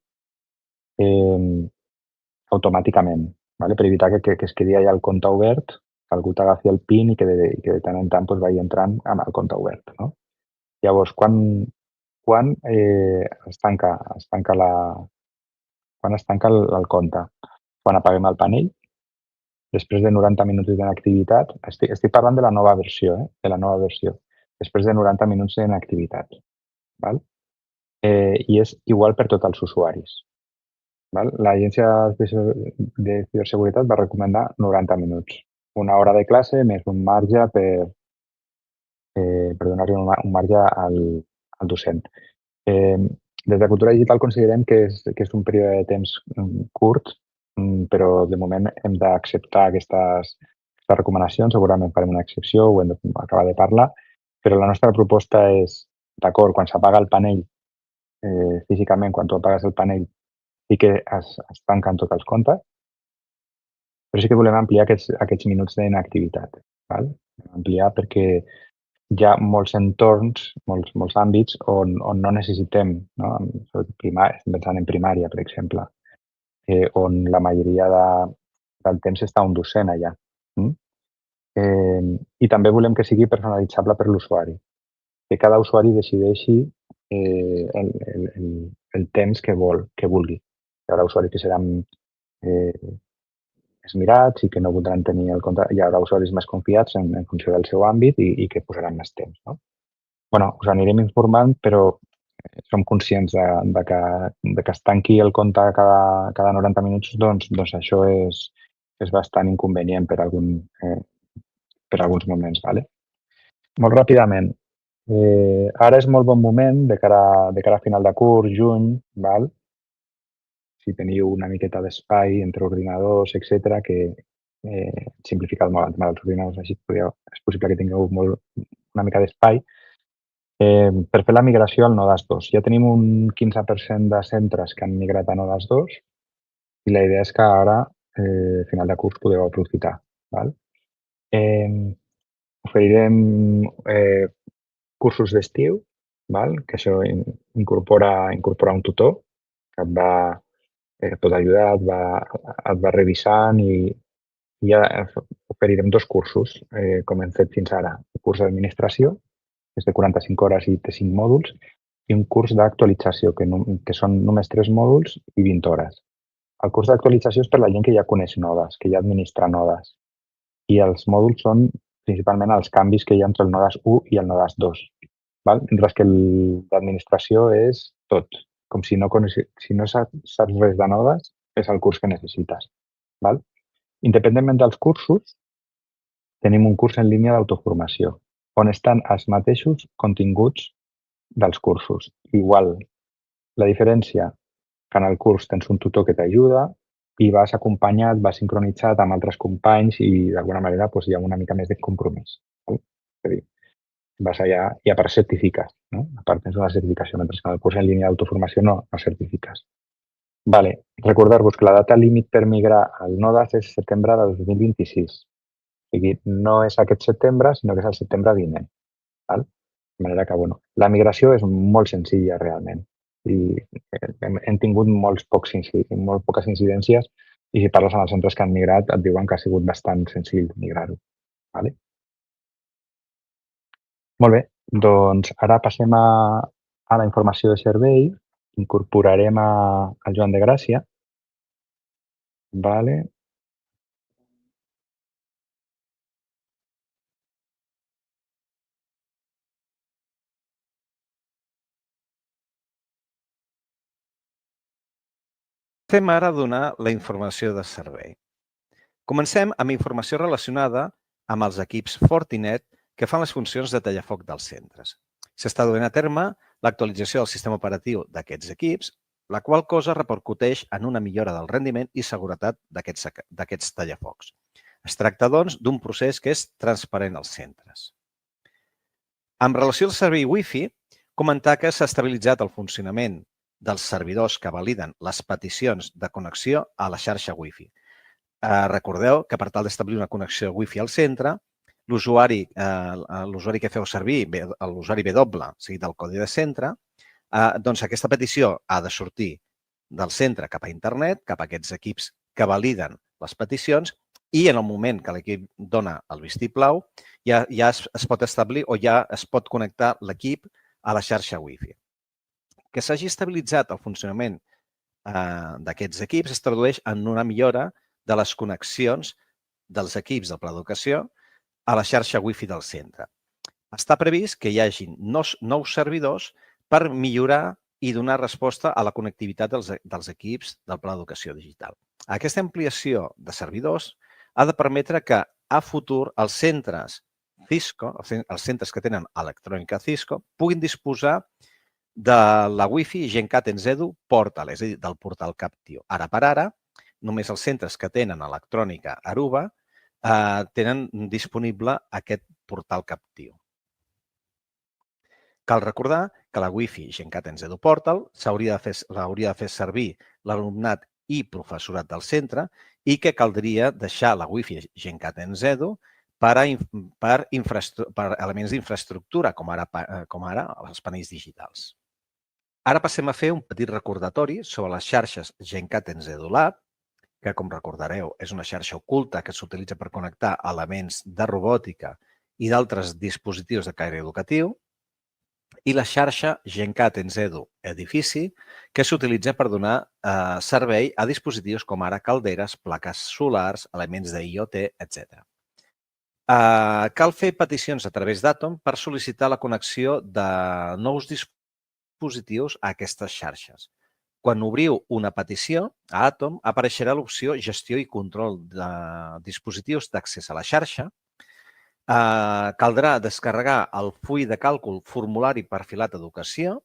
automàticament, per evitar que es quedi allà el compte obert, que algú t'agafi el PIN i que de tant en tant vagi entrant amb el compte obert. Llavors, quan es tanca el compte? Quan apaguem el panell, després de 90 minuts d'inactivitat, estic parlant de la nova versió, després de 90 minuts d'inactivitat. I és igual per tots els usuaris. L'Agència de Ciberseguretat va recomanar 90 minuts. Una hora de classe més un marge per donar-li un marge al docent. Des de Cultura Digital considerem que és un període de temps curt, però de moment hem d'acceptar aquestes recomanacions. Segurament farem una excepció, ho hem d'acabar de parlar, però la nostra proposta és, d'acord, quan s'apaga el panell físicament, quan tu apagues el panell, sí que es tanquen tots els comptes, però sí que volem ampliar aquests minuts d'inactivitat. Ampliar perquè hi ha molts entorns, molts àmbits on no necessitem, estem pensant en primària, per exemple, on la majoria del temps està un docent allà. I també volem que sigui personalitzable per l'usuari, que cada usuari decideixi el temps que vulgui. Hi haurà usuaris que seran més mirats i que no voldran tenir el compte. Hi haurà usuaris més confiats en funció del seu àmbit i que posaran més temps. Us anirem informant, però som conscients de que es tanqui el compte cada 90 minuts, doncs això és bastant inconvenient per alguns moments. Molt ràpidament, ara és molt bon moment de cara a final de curs, juny, si teniu una miqueta d'espai entre ordinadors, etc., que simplifica molt el tema dels ordinadors, així és possible que tingueu una mica d'espai. Per fer la migració al Nodes 2. Ja tenim un 15% de centres que han migrat a Nodes 2 i la idea és que ara, a final de curs, podeu aprofitar. val? Oferirem cursos d'estiu, val? Que això incorpora un tutor que et pot ajudar, et va revisant i ja oferirem 2 cursos, com hem fet fins ara. El curs d'administració, que és de 45 hores i té 5 mòduls, i un curs d'actualització, que són només 3 mòduls i 20 hores. El curs d'actualització és per la gent que ja coneix nodes, que ja administra nodes. I els mòduls són principalment els canvis que hi ha entre el nodes 1 i el nodes 2. Val? Mentre que l'administració és tot. Com si no saps res de nodes, és el curs que necessites. Val? Independentment dels cursos, tenim un curs en línia d'autoformació, on estan els mateixos continguts dels cursos. Igual, la diferència que en el curs tens un tutor que t'ajuda i vas acompanyat, vas sincronitzat amb altres companys i d'alguna manera hi ha una mica més de compromís. És a dir, vas allà i a part certifiques, no? A part tens una certificació, mentre que en el curs en línia d'autoformació no certifiques. Vale. Recordar-vos que la data límit per migrar al Nodes és setembre de 2026. O sigui, no és aquest setembre, sinó que és el setembre vinent. Val? De manera que, la migració és molt senzilla realment i hem tingut molt poques incidències i si parles amb els centres que han migrat et diuen que ha sigut bastant senzill migrar-ho. Vale? Molt bé, doncs ara passem a la informació de servei. Incorporarem el Joan de Gràcia. Vale. Passem ara a donar la informació de servei. Comencem amb informació relacionada amb els equips Fortinet que fan les funcions de tallafoc dels centres. S'està duent a terme l'actualització del sistema operatiu d'aquests equips, la qual cosa repercuteix en una millora del rendiment i seguretat d'aquests tallafocs. Es tracta, doncs, d'un procés que és transparent als centres. En relació al servei Wi-Fi, comentar que s'ha estabilitzat el funcionament dels servidors que validen les peticions de connexió a la xarxa Wi-Fi. Recordeu que per tal d'establir una connexió Wi-Fi al centre, l'usuari que feu servir, l'usuari W, o sigui, del codi de centre, doncs aquesta petició ha de sortir del centre cap a internet, cap a aquests equips que validen les peticions i en el moment que l'equip dona el vistiplau ja es pot establir o ja es pot connectar l'equip a la xarxa Wi-Fi. Que s'hagi estabilitzat el funcionament d'aquests equips es tradueix en una millora de les connexions dels equips del Pla d'Educació a la xarxa Wi-Fi del centre. Està previst que hi hagi nous servidors per millorar i donar resposta a la connectivitat dels equips del Pla d'Educació Digital. Aquesta ampliació de servidors ha de permetre que a futur els centres Cisco, els centres que tenen electrònica Cisco, puguin disposar de la Wi-Fi GenCat Enzedu Portal, és a dir, del portal captiu. Ara per ara, només els centres que tenen electrònica Aruba tenen disponible aquest portal captiu. Cal recordar que la Wi-Fi GenCat Enzedu Portal l'hauria de fer servir l'alumnat i professorat del centre i que caldria deixar la Wi-Fi GenCat Enzedu per elements d'infraestructura, com ara els panells digitals. Ara passem a fer un petit recordatori sobre les xarxes GenCat Enzedu Lab, que, com recordareu, és una xarxa oculta que s'utilitza per connectar elements de robòtica i d'altres dispositius de caire educatiu, i la xarxa GenCat Enzedu Edifici, que s'utilitza per donar servei a dispositius com ara calderes, plaques solars, elements d'IoT, etc. Cal fer peticions a través d'Atom per sol·licitar la connexió de nous dispositius a aquestes xarxes. Quan obriu una petició, a Atom apareixerà l'opció Gestió i control de dispositius d'accés a la xarxa. Caldrà descarregar el full de càlcul formulari perfilat educació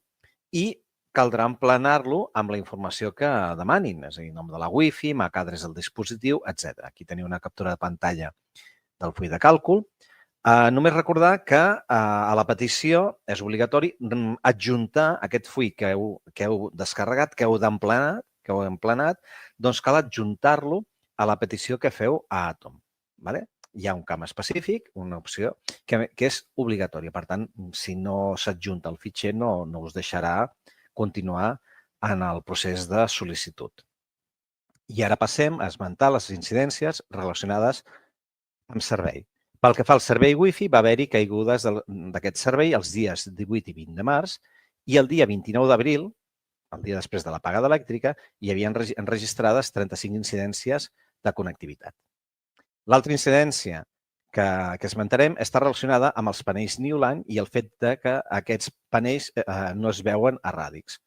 i caldrà emplenar-lo amb la informació que demanin, és a dir, nom de la Wi-Fi, MAC adres del dispositiu, etc. Aquí teniu una captura de pantalla del full de càlcul. Només recordar que a la petició és obligatori adjuntar aquest full que heu descarregat, que heu emplenat, doncs cal adjuntar-lo a la petició que feu a Atom. hi ha un camp específic, una opció, que és obligatòria. Per tant, si no s'adjunta el fitxer, no us deixarà continuar en el procés de sol·licitud. I ara passem a esmentar les incidències relacionades amb servei. Pel que fa al servei Wi-Fi, va haver-hi caigudes d'aquest servei els dies 18 i 20 de març i el dia 29 d'abril, el dia després de l'apagada elèctrica, hi havia enregistrades 35 incidències de connectivitat. L'altra incidència que esmentarem està relacionada amb els panells New Line i el fet que aquests panells no es veuen a Radix.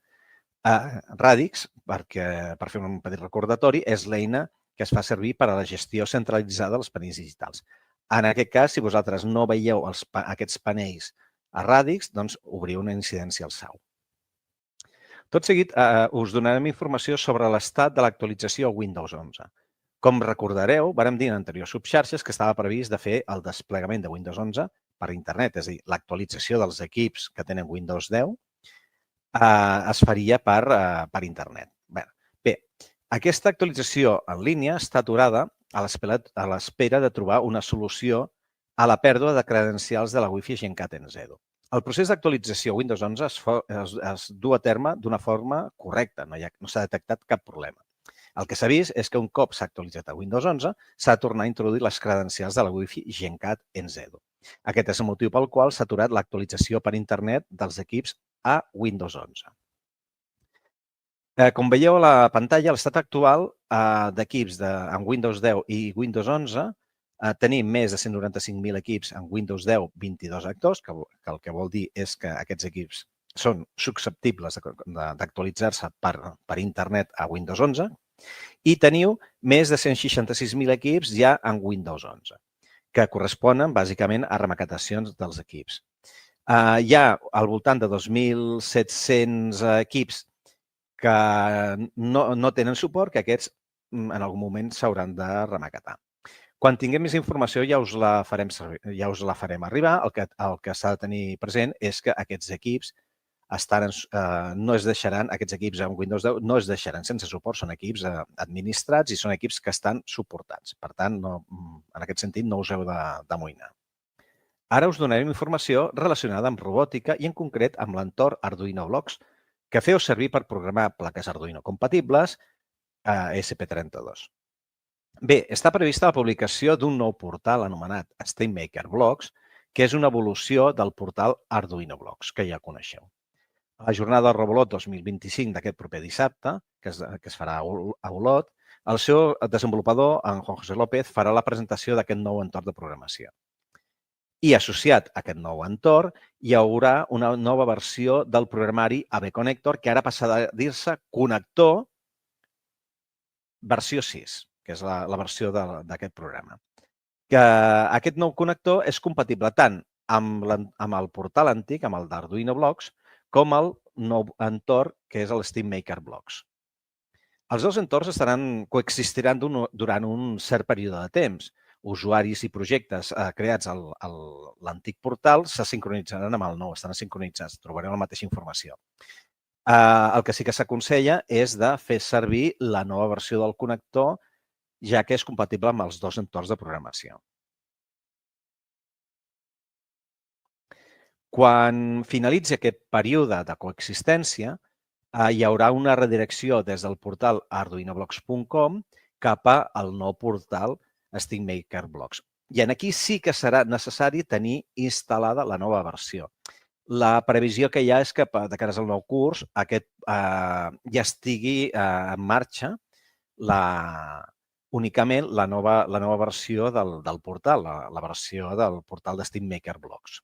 Radix, per fer un petit recordatori, és l'eina que es fa servir per a la gestió centralitzada dels panells digitals. En aquest cas, si vosaltres no veieu aquests panells a Radix, doncs obriu una incidència al SAU. Tot seguit us donarem informació sobre l'estat de l'actualització a Windows 11. Com recordareu, vàrem dir en anteriors subxarxes que estava previst de fer el desplegament de Windows 11 per internet, és a dir, l'actualització dels equips que tenen Windows 10 es faria per internet. Bé, aquesta actualització en línia està aturada a l'espera de trobar una solució a la pèrdua de credencials de la Wi-Fi Gencat N0. El procés d'actualització Windows 11 es du a terme d'una forma correcta, no s'ha detectat cap problema. El que s'ha vist és que un cop s'ha actualitzat a Windows 11, s'ha de tornar a introduir les credencials de la Wi-Fi Gencat N0. Aquest és el motiu pel qual s'ha aturat l'actualització per internet dels equips a Windows 11. Com veieu a la pantalla, l'estat actual d'equips en Windows 10 i Windows 11 tenim més de 195.000 equips en Windows 10 22 actors, que el que vol dir és que aquests equips són susceptibles d'actualitzar-se per internet a Windows 11 i teniu més de 166.000 equips ja en Windows 11, que corresponen bàsicament a remaquetacions dels equips. Hi ha al voltant de 2.700 equips que no tenen suport, que aquests en algun moment s'hauran de remaquetar. Quan tinguem més informació ja us la farem arribar. El que s'ha de tenir present és que aquests equips no es deixaran, aquests equips en Windows 10 no es deixaran sense suport, són equips administrats i són equips que estan suportats. Per tant, en aquest sentit no us heu d'amoïnar. Ara us donarem informació relacionada amb robòtica i en concret amb l'entorn Arduino Blocks, que feu servir per programar plaques Arduino compatibles a ESP32. Bé, està prevista la publicació d'un nou portal anomenat StateMaker Blocks, que és una evolució del portal Arduino Blocks, que ja coneixeu. A la jornada Robolot 2025 d'aquest proper dissabte, que es farà a Olot, el seu desenvolupador, en Juan José López, farà la presentació d'aquest nou entorn de programació. I associat a aquest nou entorn hi haurà una nova versió del programari AB Connector, que ara passarà a dir-se Connector versió 6, que és la versió d'aquest programa. Aquest nou connector és compatible tant amb el portal antic, amb el d'Arduino Blocks, com el nou entorn, que és el StateMaker Blocks. Els dos entorns coexistiran durant un cert període de temps. Usuaris i projectes creats a l'antic portal se sincronitzaran amb el nou, estan sincronitzats, trobareu la mateixa informació. El que sí que s'aconsella és de fer servir la nova versió del connector, ja que és compatible amb els dos entorns de programació. Quan finalitzi aquest període de coexistència, hi haurà una redirecció des del portal arduinoblocks.com cap al nou portal StateMaker Blocks. I aquí sí que serà necessari tenir instal·lada la nova versió. La previsió que hi ha és que de cara al nou curs ja estigui en marxa únicament la nova versió del portal, la versió del portal de StateMaker Blocks.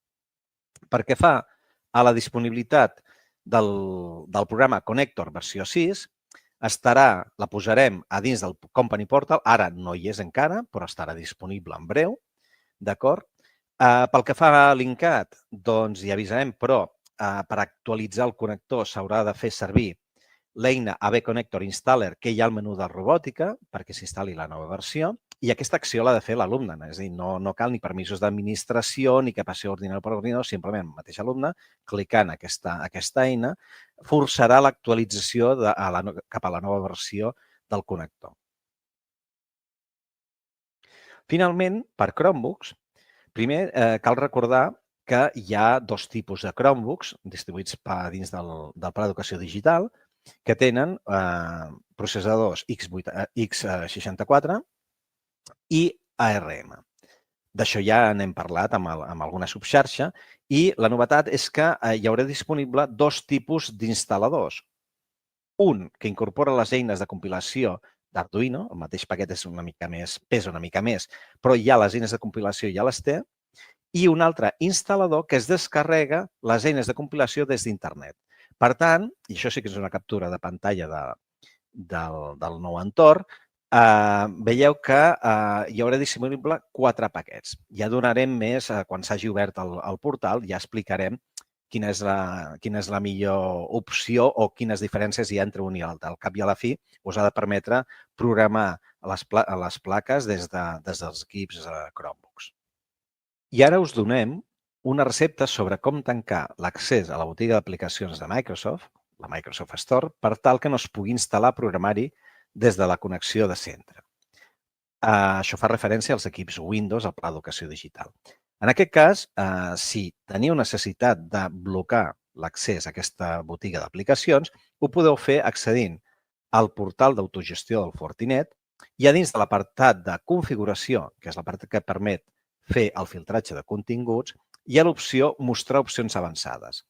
Per què fa a la disponibilitat del programa Connector versió 6, la posarem a dins del Company Portal, ara no hi és encara, però estarà disponible en breu, d'acord? Pel que fa a l'INCAT, doncs hi avisarem, però per actualitzar el connector s'haurà de fer servir l'eina AB Connector Installer que hi ha al menú de robòtica perquè s'instal·li la nova versió i aquesta acció l'ha de fer l'alumne, és a dir, no cal ni permisos d'administració ni que passi ordinador per ordinador, simplement el mateix alumne, clicant aquesta eina, forçarà l'actualització cap a la nova versió del connector. Finalment, per Chromebooks, primer cal recordar que hi ha dos tipus de Chromebooks distribuïts dins del Pla d'Educació Digital que tenen processadors x64 i ARM. D'això ja n'hem parlat amb alguna subxarxa i la novetat és que hi haurà disponible dos tipus d'instal·ladors. Un que incorpora les eines de compilació d'Arduino, el mateix paquet pesa una mica més, però ja les eines de compilació ja les té, i un altre instal·lador que es descarrega les eines de compilació des d'internet. Per tant, i això sí que és una captura de pantalla del nou entorn, veieu que hi haurà disponible 4 paquets. Ja donarem més, quan s'hagi obert el portal, ja explicarem quina és la millor opció o quines diferències hi ha entre un i l'altre. Al cap i a la fi, us ha de permetre programar les plaques des dels equips Chromebooks. I ara us donem una recepta sobre com tancar l'accés a la botiga d'aplicacions de Microsoft, la Microsoft Store, per tal que no es pugui instal·lar programari des de la connexió de centre. Això fa referència als equips Windows al Pla d'Educació Digital. En aquest cas, si teniu necessitat de blocar l'accés a aquesta botiga d'aplicacions, ho podeu fer accedint al portal d'autogestió del Fortinet i a dins de l'apartat de configuració, que és l'apartat que permet fer el filtratge de continguts, hi ha l'opció mostrar opcions avançades.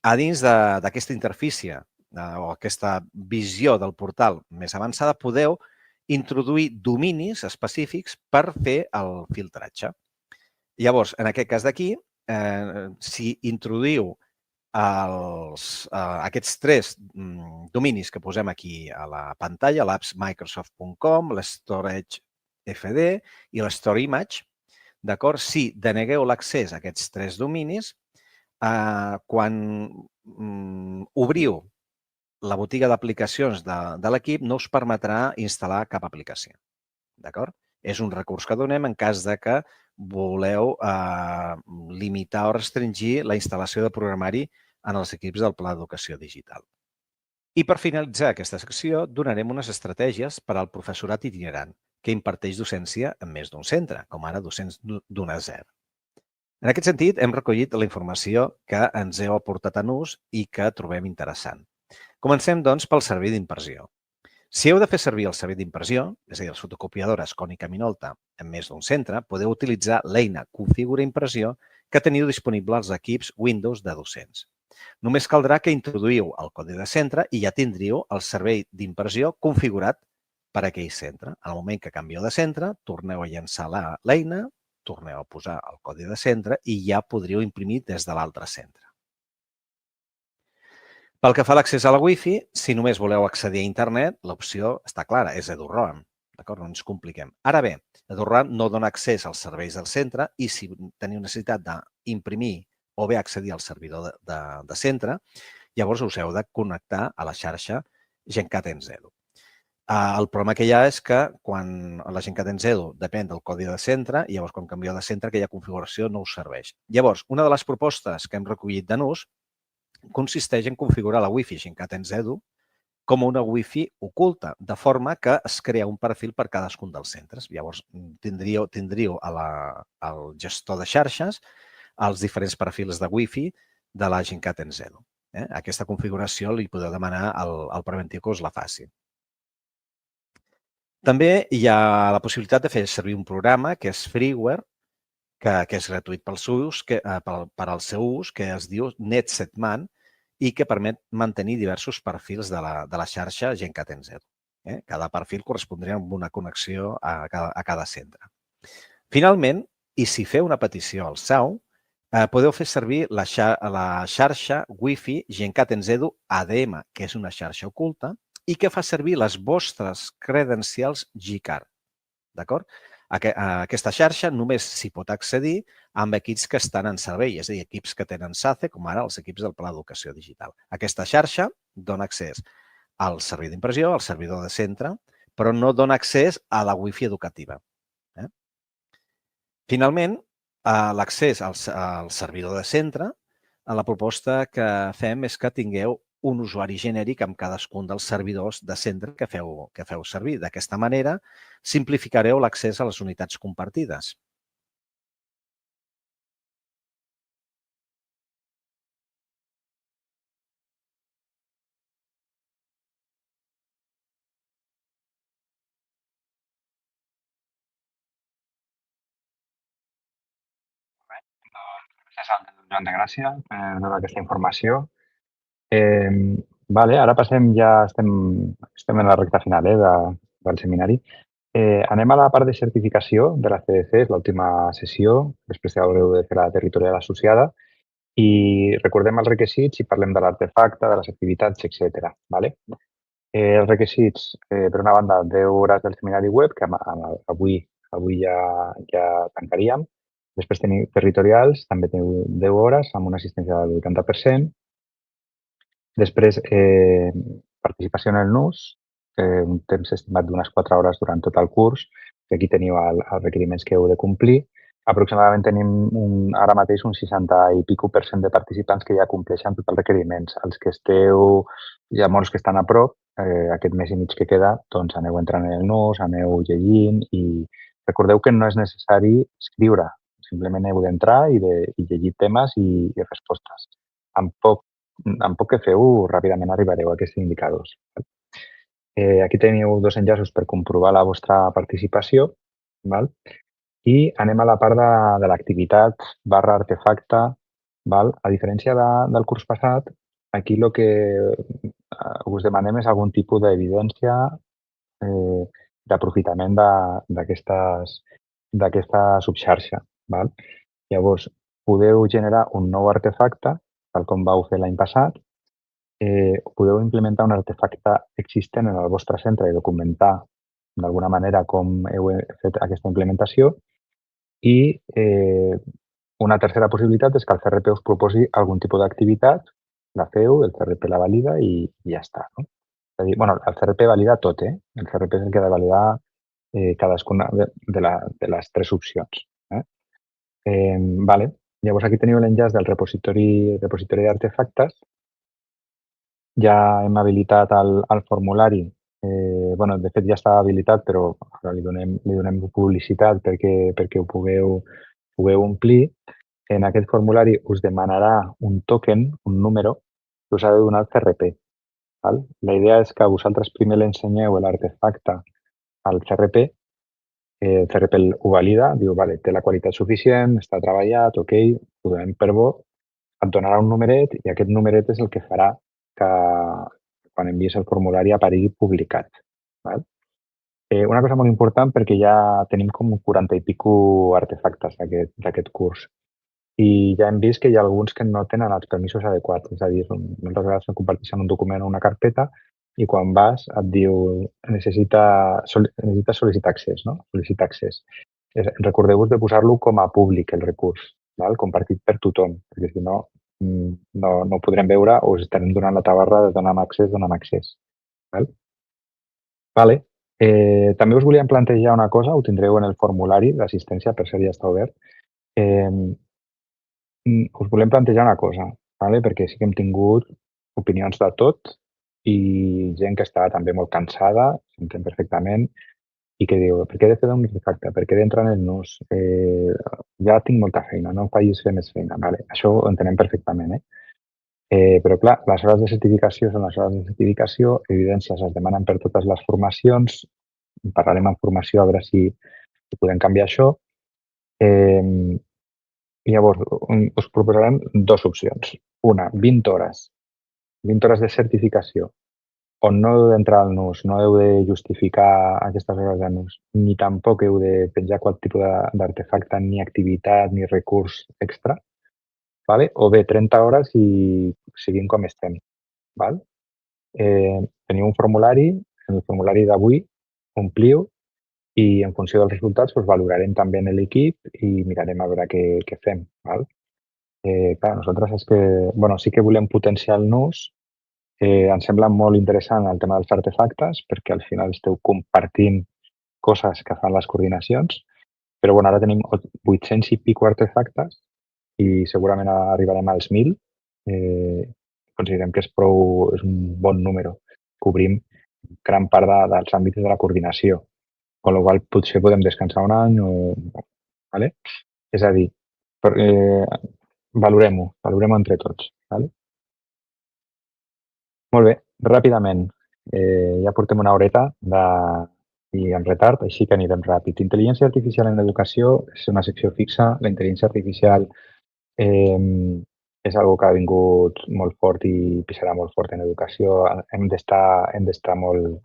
A dins d'aquesta interfície o aquesta visió del portal més avançada podeu introduir dominis específics per fer el filtratge. Llavors, en aquest cas d'aquí, si introduïu aquests 3 dominis que posem aquí a la pantalla, l'appsmicrosoft.com, l'Storage FD i l'Store Image, d'acord? Si denegueu l'accés a aquests 3 dominis, quan obriu la botiga d'aplicacions de l'equip no us permetrà instal·lar cap aplicació. D'acord? És un recurs que donem en cas de que voleu limitar o restringir la instal·lació de programari en els equips del Pla d'Educació Digital. I per finalitzar aquesta secció, donarem unes estratègies per al professorat itinerant que imparteix docència en més d'un centre, com ara docents d'una a 0. En aquest sentit, hem recollit la informació que ens heu aportat en ús i que trobem interessant. Comencem, doncs, pel servei d'impressió. Si heu de fer servir el servei d'impressió, és a dir, les fotocopiadores Konica Minolta en més d'un centre, podeu utilitzar l'eina Configura Impressió que teniu disponible als equips Windows de docents. Només caldrà que introduïu el codi de centre i ja tindríeu el servei d'impressió configurat per a aquell centre. En el moment que canvieu de centre, torneu a llançar l'eina, torneu a posar el codi de centre i ja podríeu imprimir des de l'altre centre. Pel que fa a l'accés a la Wi-Fi, si només voleu accedir a internet, l'opció està clara, és EduRoam. No ens compliquem. Ara bé, EduRoam no dona accés als serveis del centre i si teniu necessitat d'imprimir o bé accedir al servidor de centre, llavors us heu de connectar a la xarxa Gencat Enzedo. El problema que hi ha és que quan la Gencat Enzedo depèn del codi de centre, llavors quan canvieu de centre aquella configuració no us serveix. Llavors, una de les propostes que hem recollit de NUS consisteix en configurar la Wi-Fi Gencat Enzedo com una Wi-Fi oculta, de forma que es crea un perfil per cadascun dels centres. Llavors, tindríeu al gestor de xarxes els diferents perfils de Wi-Fi de la Gencat Enzedo. Aquesta configuració li podeu demanar al preventiu que us la faci. També hi ha la possibilitat de fer servir un programa que és freeware, que és gratuït per al seu ús, que es diu NetSetMan i que permet mantenir diversos perfils de la xarxa Gencat Enzedo. Cada perfil correspondria amb una connexió a cada centre. Finalment, i si feu una petició al SAU, podeu fer servir la xarxa Wi-Fi Gencat Enzedo ADM, que és una xarxa oculta, i que fa servir les vostres credencials GCard. D'acord? Aquesta xarxa només s'hi pot accedir amb equips que estan en servei, és a dir, equips que tenen SACE, com ara els equips del Pla d'Educació Digital. Aquesta xarxa dona accés al servei d'impressió, al servidor de centre, però no dona accés a la Wi-Fi educativa. Finalment, l'accés al servidor de centre, la proposta que fem és que tingueu un usuari genèric amb cadascun dels servidors de centre que feu servir. D'aquesta manera, simplificareu l'accés a les unitats compartides. Gràcies al Joan de Gràcia per donar aquesta informació. Ara passem, ja estem en la recta final del seminari. Anem a la part de certificació de la CDC, és l'última sessió, després haureu de fer la territorial associada, i recordem els requisits i parlem de l'artefacte, de les activitats, etc. Els requisits, per una banda, 10 hores del seminari web, que avui ja tancaríem. Després teniu territorials, també teniu 10 hores amb una assistència del 80%. Després, participació en el NUS, un temps estimat d'unes 4 hores durant tot el curs, que aquí teniu els requeriments que heu de complir. Aproximadament tenim ara mateix un 60 i escaig % de participants que ja compleixen tots els requeriments. Els que esteu, hi ha molts que estan a prop, aquest mes i mig que queda, doncs aneu entrant en el NUS, aneu llegint i recordeu que no és necessari escriure, simplement heu d'entrar i llegir temes i respostes. Amb poc que feu, ràpidament arribareu a aquests indicadors. Aquí teniu 2 enllaços per comprovar la vostra participació. I anem a la part de l'activitat /artefacte. A diferència del curs passat, aquí el que us demanem és algun tipus d'evidència d'aprofitament d'aquesta subxarxa. Llavors, podeu generar un nou artefacte, tal com vau fer l'any passat. Podeu implementar un artefacte existent en el vostre centre i documentar d'alguna manera com heu fet aquesta implementació. I una tercera possibilitat és que el CRP us proposi algun tipus d'activitat, la feu, el CRP la valida i ja està. És a dir, el CRP valida tot, El CRP és el que ha de validar cadascuna de les 3 opcions. Llavors, aquí teniu l'enllaç del repositori d'artefactes. Ja hem habilitat el formulari. De fet, ja està habilitat, però ara li donem publicitat perquè ho pugueu omplir. En aquest formulari us demanarà un token, un número, que us ha de donar el CRP. La idea és que vosaltres primer l'ensenyeu l'artefacte al CRP, el CRP ho valida, diu, té la qualitat suficient, està treballat, ok, ho donem per bo, et donarà un numeret i aquest numeret és el que farà que quan envies el formulari aparegui publicat. Una cosa molt important perquè ja tenim com 40 i pico artefactes d'aquest curs i ja hem vist que hi ha alguns que no tenen els permisos adequats. És a dir, moltes vegades no comparteixen un document o una carpeta i quan vas et diu necessita sol·licitar accés. Sol·licitar accés. Recordeu-vos de posar-lo com a públic, el recurs, compartit per tothom, perquè si no, no ho podrem veure o us estarem donant la tabarra de donar accés. També us volíem plantejar una cosa, ho tindreu en el formulari d'assistència, per cert ja està obert. Us volem plantejar una cosa, perquè sí que hem tingut opinions de tot i gent que està també molt cansada, s'entén perfectament, i que diu, per què he de fer un artefacte? Per què he d'entrar en el NUS? Ja tinc molta feina, no em facis fer més feina. Això ho entenem perfectament. Però, clar, les hores de certificació són les hores de certificació, evidències es demanen per totes les formacions, parlarem en formació a veure si podem canviar això. Llavors, us proposarem 2 opcions. Una, 20 hores de certificació, on no heu d'entrar al NUS, no heu de justificar aquestes hores de NUS, ni tampoc heu de penjar qualsevol tipus d'artefacte, ni activitat, ni recurs extra. O bé 30 hores i seguim com estem. Teniu un formulari, en el formulari d'avui ompliu i en funció dels resultats valorarem també en l'equip i mirarem a veure què fem. Nosaltres sí que volem potenciar el NUS. Ens sembla molt interessant el tema dels artefactes perquè al final esteu compartint coses que fan les coordinacions, però ara tenim 800 i pico artefactes i segurament arribarem als 1.000 considerem que és un bon número. Cobrim gran part dels àmbits de la coordinació, amb la qual cosa potser podem descansar un any ¿vale? És a dir, valorem-ho entre tots. ¿Vale? Molt bé, ràpidament. Ja portem una horeta i en retard, així que anirem ràpid. Intel·ligència artificial en l'educació és una secció fixa. La intel·ligència artificial és algo que ha vingut molt fort i pisarà molt fort en l'educació. Hem d'estar molt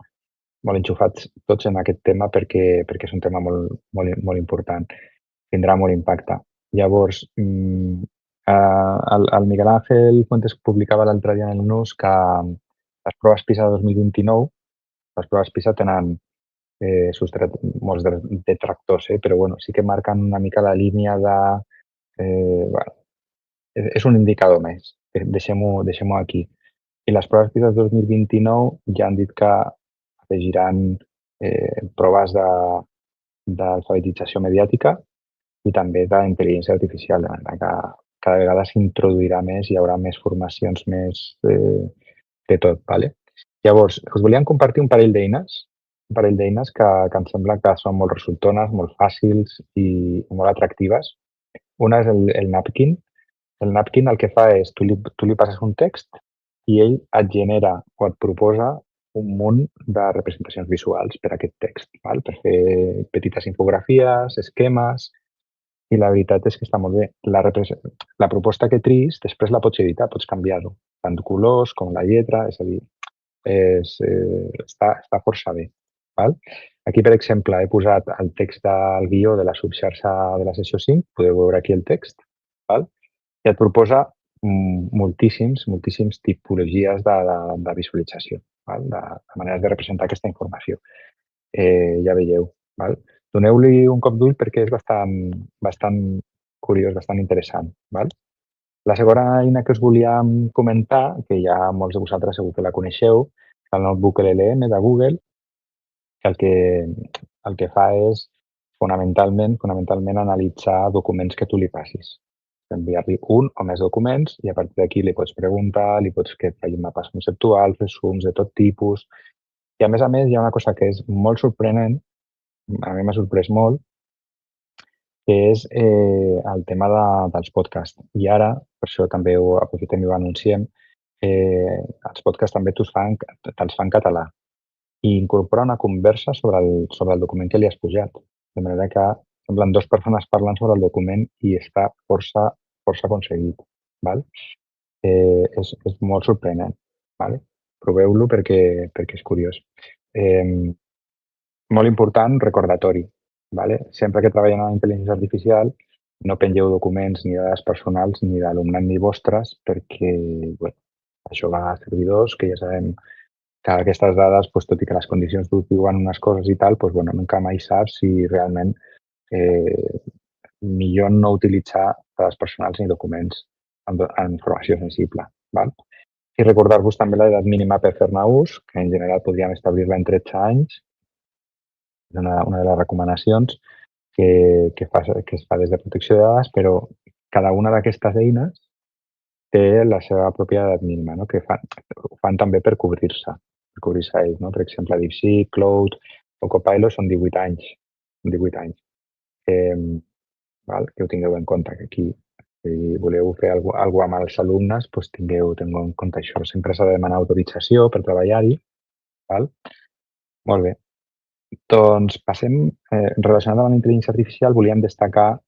enxufats tots en aquest tema perquè és un tema molt important. Tindrà molt impacte. Llavors, el Miguel Ángel Fuentes publicava l'altre dia en el NUS que les proves PISA 2029, les proves PISA tenen molts detractors, però bueno, sí que marquen una mica la línia de... Bueno, és un indicador més, deixem-ho aquí. I les proves PISA 2029 ja han dit que afegiran proves d'alfabetització mediàtica i també d'intel·ligència artificial, de manera que cada vegada s'introduirà més, hi haurà més formacions, més de tot. ¿Vale? Llavors, us volíem compartir un parell d'eines que em sembla que són molt resultones, molt fàcils i molt atractives. Una és el Napkin. El Napkin el que fa és, tu li passes un text i ell et genera o et proposa un munt de representacions visuals per a aquest text, val? Per fer petites infografies, esquemes, i la veritat és que està molt bé. La proposta que tris, després la pots editar, pots canviar-ho, tant colors com la lletra, és a dir, està força bé. Val? Aquí, per exemple, he posat el text del guió de la subxarxa de la sessió 5, podeu veure aquí el text, val? I et proposa moltíssims tipologies de visualització, val? De maneres de representar aquesta informació. Ja veieu. Val? Doneu-li un cop d'ull perquè és bastant curiós, bastant interessant. Val? La segona eina que us volíem comentar, que ja molts de vosaltres segur que la coneixeu, el notebook LLM de Google, que el que fa és fonamentalment analitzar documents que tu li passis. Enviar-li un o més documents i a partir d'aquí li pots preguntar, li pots que et faci mapes conceptuals, resums de tot tipus. I a més, hi ha una cosa que és molt sorprenent, a mi m'ha sorprès molt, que és el tema dels podcasts. I ara, per això també ho aprofitem i ho anunciem, els podcasts també te'ls fa en català i incorpora una conversa sobre el document que li has pujat. De manera que semblen dues persones parlant sobre el document i està força aconseguit. Val? És molt sorprenent. Vale? Proveu-lo perquè és curiós. Molt important, recordatori. Vale? Sempre que treballem en intel·ligència artificial, no pengeu documents ni dades personals ni d'alumnat ni vostres perquè això va a servidors que ja sabem que aquestes dades, tot i que les condicions t'ho diuen unes coses i tal, nunca mai saps si realment millor no utilitzar dades personals ni documents en informació sensible. Val? I recordar-vos també l'edat mínima per fer-ne ús, que en general podríem establir-la en 13 anys. És una de les recomanacions que es fa des de protecció de dades, però cada una d'aquestes eines té la seva pròpia edat mínima, no? Que ho fan també per cobrir-se ells. No? Per exemple, DeepSeek, Cloud o Copilot són 18 anys. 18 anys. Que ho tingueu en compte, que aquí, si voleu fer alguna cosa amb els alumnes, tingueu en compte això. Sempre s'ha de demanar autorització per treballar-hi. Molt bé. Doncs passem, relacionat amb la intel·ligència artificial, volíem destacar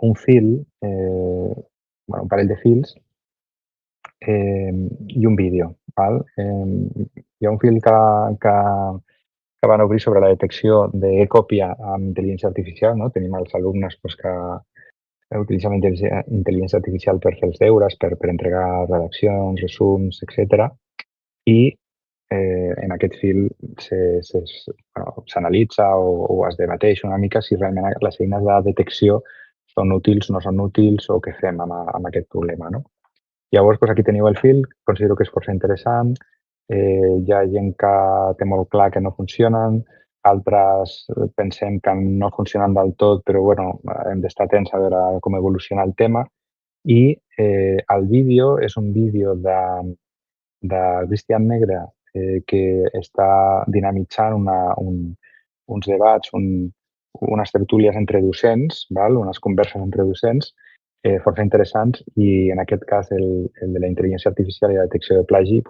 un fil, un parell de fils i un vídeo. Hi ha un fil que van obrir sobre la detecció d'e-còpia amb intel·ligència artificial. No? Tenim els alumnes que utilitzen intel·ligència artificial per fer els deures, per entregar redaccions, resums, etc. I en aquest fil s'analitza o es debateix una mica si realment les eines de detecció són útils, no són útils o què fem amb aquest problema. No? Llavors, aquí teniu el fil, considero que és força interessant. Hi ha gent que té molt clar que no funcionen, altres pensem que no funcionen del tot, però hem d'estar atents a veure com evoluciona el tema. I el vídeo és un vídeo de Cristian Negre que està dinamitzant uns debats, unes tertúlies entre docents, unes converses entre docents força interessants i en aquest cas el de la intel·ligència artificial i la detecció de plagi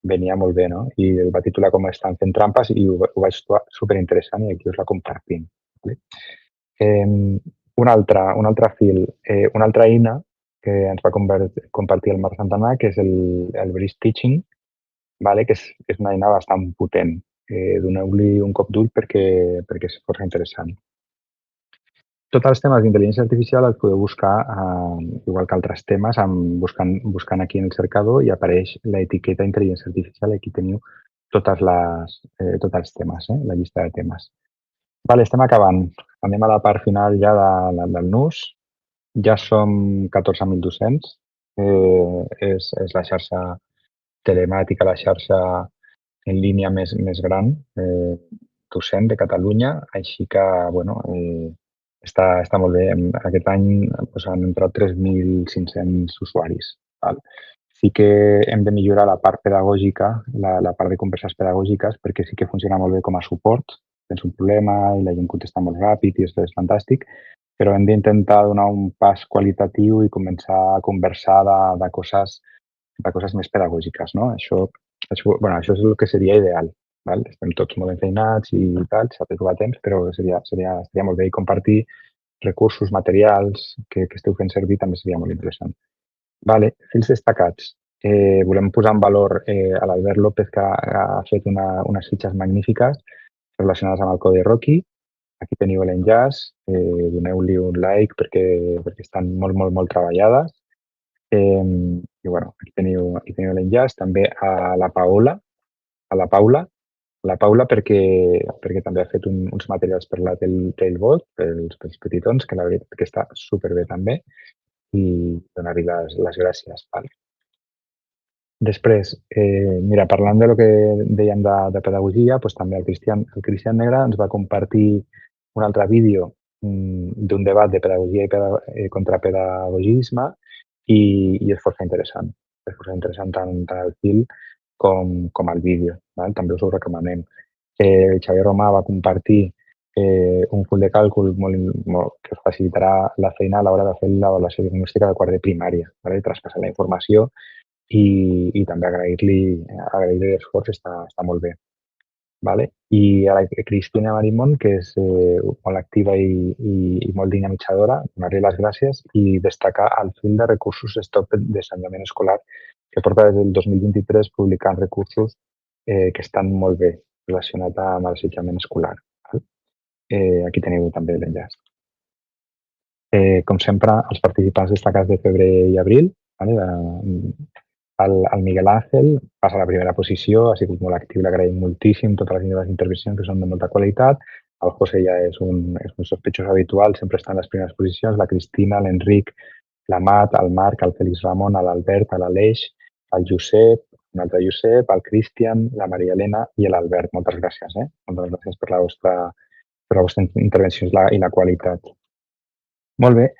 venia molt bé, no? I el va titular com Estan fent trampes i ho vaig trobar superinteressant i aquí us la compartim. Un altre fil, una altra eina que ens va compartir el Marc Santana, que és el Bridge Teaching, que és una eina bastant potent. Doneu-li un cop d'ull perquè és força interessant. Tots els temes d'intel·ligència artificial els podeu buscar, igual que altres temes, buscant aquí en el cercador i apareix l'etiqueta intel·ligència artificial i aquí teniu tots els temes, la llista de temes. Estem acabant. Anem a la part final ja del NUS. Ja som 14.000 docents. És la xarxa telemàtica, la xarxa en línia més gran docent de Catalunya. Així que, està molt bé. Aquest any han entrat 3.500 usuaris. Sí que hem de millorar la part pedagògica, la part de converses pedagògiques, perquè sí que funciona molt bé com a suport. Tens un problema i la gent contesta molt ràpid i això és fantàstic, però hem d'intentar donar un pas qualitatiu i començar a conversar de coses més pedagògiques, no? Això és el que seria ideal. Estem tots molt enfeinats i tal, s'ha de trobar temps, però seria molt bé i compartir recursos, materials que esteu fent servir també seria molt interessant. Fils destacats. Volem posar en valor a l'Albert López, que ha fet unes fitxes magnífiques relacionades amb el codi Rocky. Aquí teniu l'enllaç, doneu-li un like perquè estan molt treballades. I aquí teniu l'enllaç. També a la Paula, perquè també ha fet uns materials per la Tailbot, pels petitons, que la veritat que està superbé també, i donar-li les gràcies. Després, parlant del que dèiem de pedagogia, també el Cristian Negre ens va compartir un altre vídeo d'un debat de pedagogia i contrapedagogisme i és força interessant. És força interessant tant el fil com el vídeo. També us ho recomanem. Xavier Romà va compartir un full de càlcul que us facilitarà la feina a l'hora de fer l'avaluació diagnòstica de quart de primària, traspassar la informació i també agrair-li l'esforç, està molt bé. I a la Cristina Marimón, que és molt activa i molt dinamitzadora, donar-li les gràcies i destacar el fil de recursos Stop d'assetjament escolar, que porta des del 2023 publicant recursos que estan molt bé relacionats amb l'assetjament escolar. Aquí teniu també l'enllaç. Com sempre, els participants destacats de febrer i abril, el Miguel Ángel passa a la primera posició, ha sigut molt actiu, l'agraïm moltíssim, totes les intervencions que són de molta qualitat. El José ja és un sospechós habitual, sempre està en les primeres posicions. La Cristina, l'Enric, la Mat, el Marc, el Félix Ramon, l'Albert, l'Aleix, el Josep, un altre Josep, el Cristian, la Maria Elena i l'Albert. Moltes gràcies. Moltes gràcies per la vostra intervenció i la qualitat. Molt bé,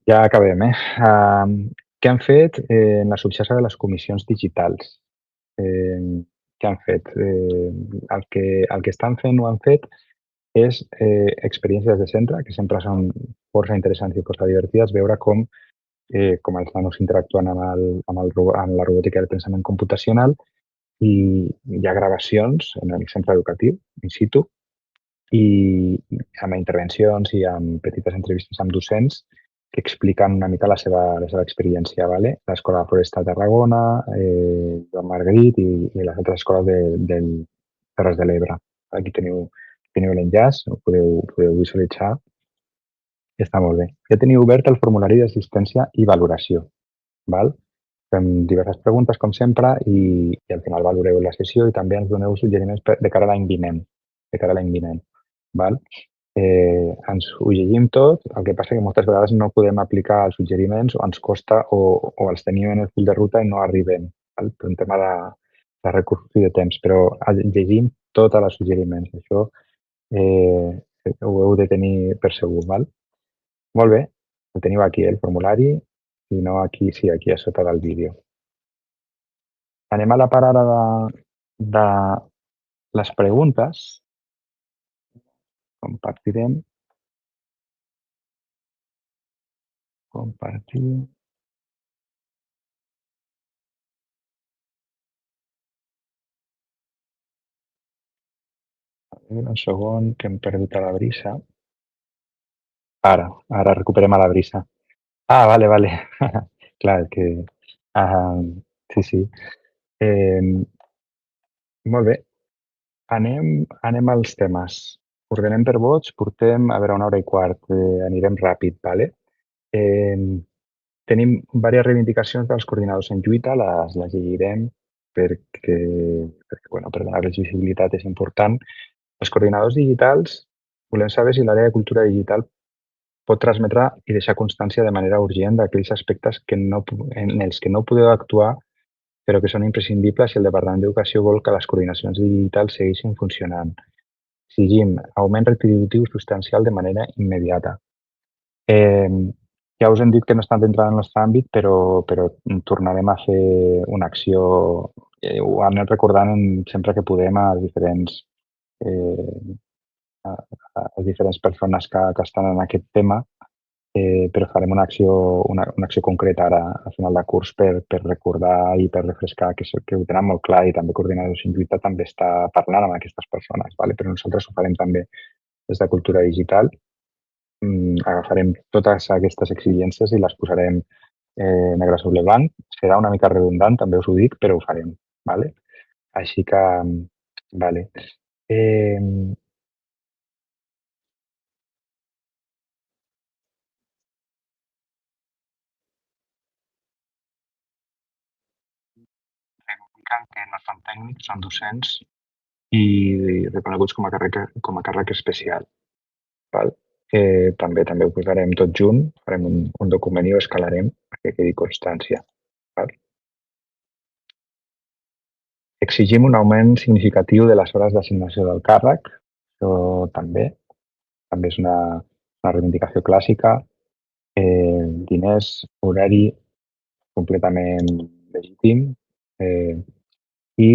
ja acabem. Què han fet en la subxarxa de les comissions digitals? Què han fet? El que estan fent o han fet és experiències de centre, que sempre són força interessants i força divertides, veure com els nanos interactuen amb la robòtica del pensament computacional i hi ha gravacions en el centre educatiu, in situ, i amb intervencions i amb petites entrevistes amb docents que expliquen una mica la seva experiència. L'Escola Floresta de Tarragona, Joan Margarit i les altres escoles del Terres de l'Ebre. Aquí teniu l'enllaç, ho podeu visualitzar. Està molt bé. Ja teniu obert el formulari d'assistència i valoració. Fem diverses preguntes, com sempre, i al final valoreu la sessió i també ens doneu suggeriments de cara a l'any vinent. Ens ho llegim tot, el que passa que moltes vegades no podem aplicar els suggeriments o ens costa o els tenim en el full de ruta i no arribem, per un tema de recursos i de temps, però llegim tots els suggeriments. Això ho heu de tenir per segur. Molt bé, ho teniu aquí, el formulari. Si no, aquí sí, aquí a sota del vídeo. Anem a la part ara de les preguntes. Compartirem. Compartir. Un segon, que hem perdut a la Brisa. Ara recuperem a la Brisa. Ah, vale. Clar, que... sí, sí. Molt bé. Anem als temes. Ordenem per vots, portem, a veure, 1 hora i quart. Anirem ràpid, vale? Tenim diverses reivindicacions dels coordinadors en lluita, les llegirem perquè bueno, per donar-los visibilitat és important. Els coordinadors digitals, volem saber si l'àrea de cultura digital pot transmetre i deixar constància de manera urgent d'aquells aspectes en els que no podeu actuar però que són imprescindibles si el Departament d'Educació vol que les coordinacions digitals segueixin funcionant. Exigim augment retributiu substancial de manera immediata. Ja us hem dit que no estan dintre del nostre àmbit, però tornarem a fer una acció, ho anem recordant sempre que podem a diferents persones que estan en aquest tema, però farem una acció concreta ara al final de curs per recordar i per refrescar que ho tenen molt clar i també Coordinadors en Lluita també està parlant amb aquestes persones, però nosaltres ho farem també des de Cultura Digital. Agafarem totes aquestes exigències i les posarem negre sobre blanc. Serà una mica redundant, també us ho dic, però ho farem. Així que, vale. Reivindiquen que no són tècnics, són docents i reconeguts com a càrrec especial. També ho posarem tot junt, farem un document i ho escalarem perquè quedi constància. Exigim un augment significatiu de les hores d'assignació del càrrec. Això també és una reivindicació clàssica. Diners, horari, completament legítim. I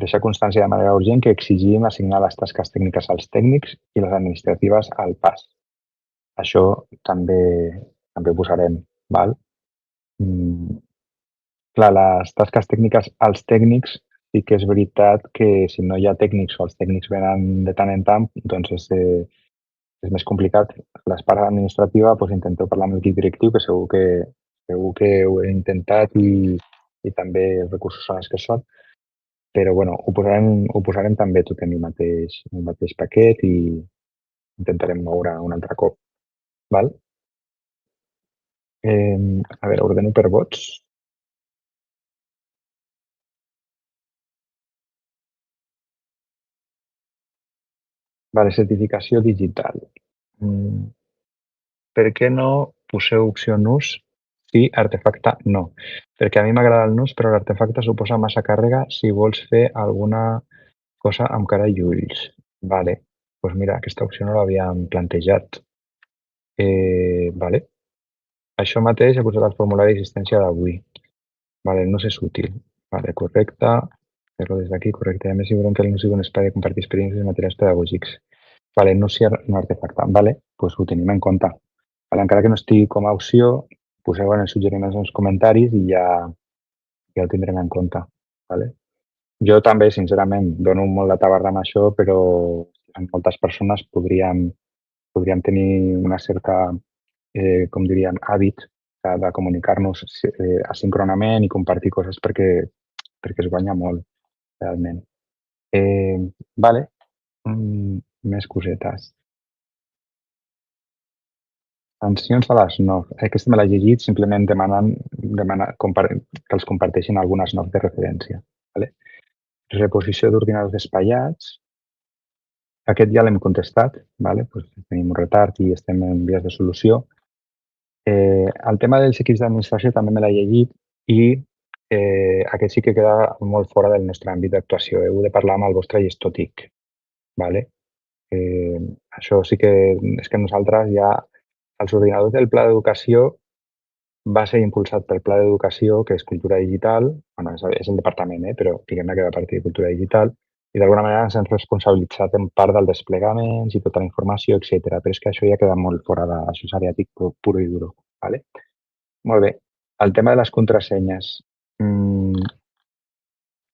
deixar constància de manera urgent que exigim assignar les tasques tècniques als tècnics i les administratives al PAS. Això també ho posarem. Clar, les tasques tècniques als tècnics sí que és veritat que si no hi ha tècnics o els tècnics venen de tant en tant, doncs és més complicat. La part administrativa, intenteu parlar amb l'equip directiu, que segur que ho he intentat i també els recursos són els que són, però bueno, ho posarem també tot en el mateix paquet i intentarem moure un altre cop. A veure, ordeno per vots. Certificació digital. Per què no poseu opció nus? Sí, artefacte no. Perquè a mi m'agrada el nus, però l'artefacte suposa massa càrrega si vols fer alguna cosa amb cara i ulls. Doncs mira, aquesta opció no l'havíem plantejat. Això mateix he posat al formulari d'existència d'avui. El nus és útil. Correcte. Fer-lo des d'aquí, correcte. A més, si volem que el nus sigui un espai de compartir experiències i materials pedagògics. Nus i no artefacte. Doncs ho tenim en compte. Encara que no estigui com a opció, poseu en els suggeriments en els comentaris i ja ho tindrem en compte. Jo també, sincerament, dono molt de tabarda amb això, però moltes persones podríem tenir una certa, com diríem, hàbit de comunicar-nos asíncronament i compartir coses perquè es guanya molt, realment. Més cosetes. Sancions a les NOF. Aquesta me l'he llegit, simplement demanant que els comparteixin algunes NOF de referència. Reposició d'ordinadors espaiats. Aquest ja l'hem contestat. Tenim un retard i estem en vies de solució. El tema dels equips d'administració també me l'he llegit i aquest sí que queda molt fora del nostre àmbit d'actuació. Heu de parlar amb el vostre gestor TIC. Això sí que és que nosaltres ja els ordinadors del Pla d'Educació va ser impulsat pel Pla d'Educació, que és Cultura Digital, bueno, és el departament, però diguem-ne que va partir de Cultura Digital, i d'alguna manera ens hem responsabilitzat en part del desplegaments i tota la informació, etc. Però és que això ja queda molt fora d'això, és ariàtic puro i duro. ¿Vale? Molt bé. El tema de les contrasenyes.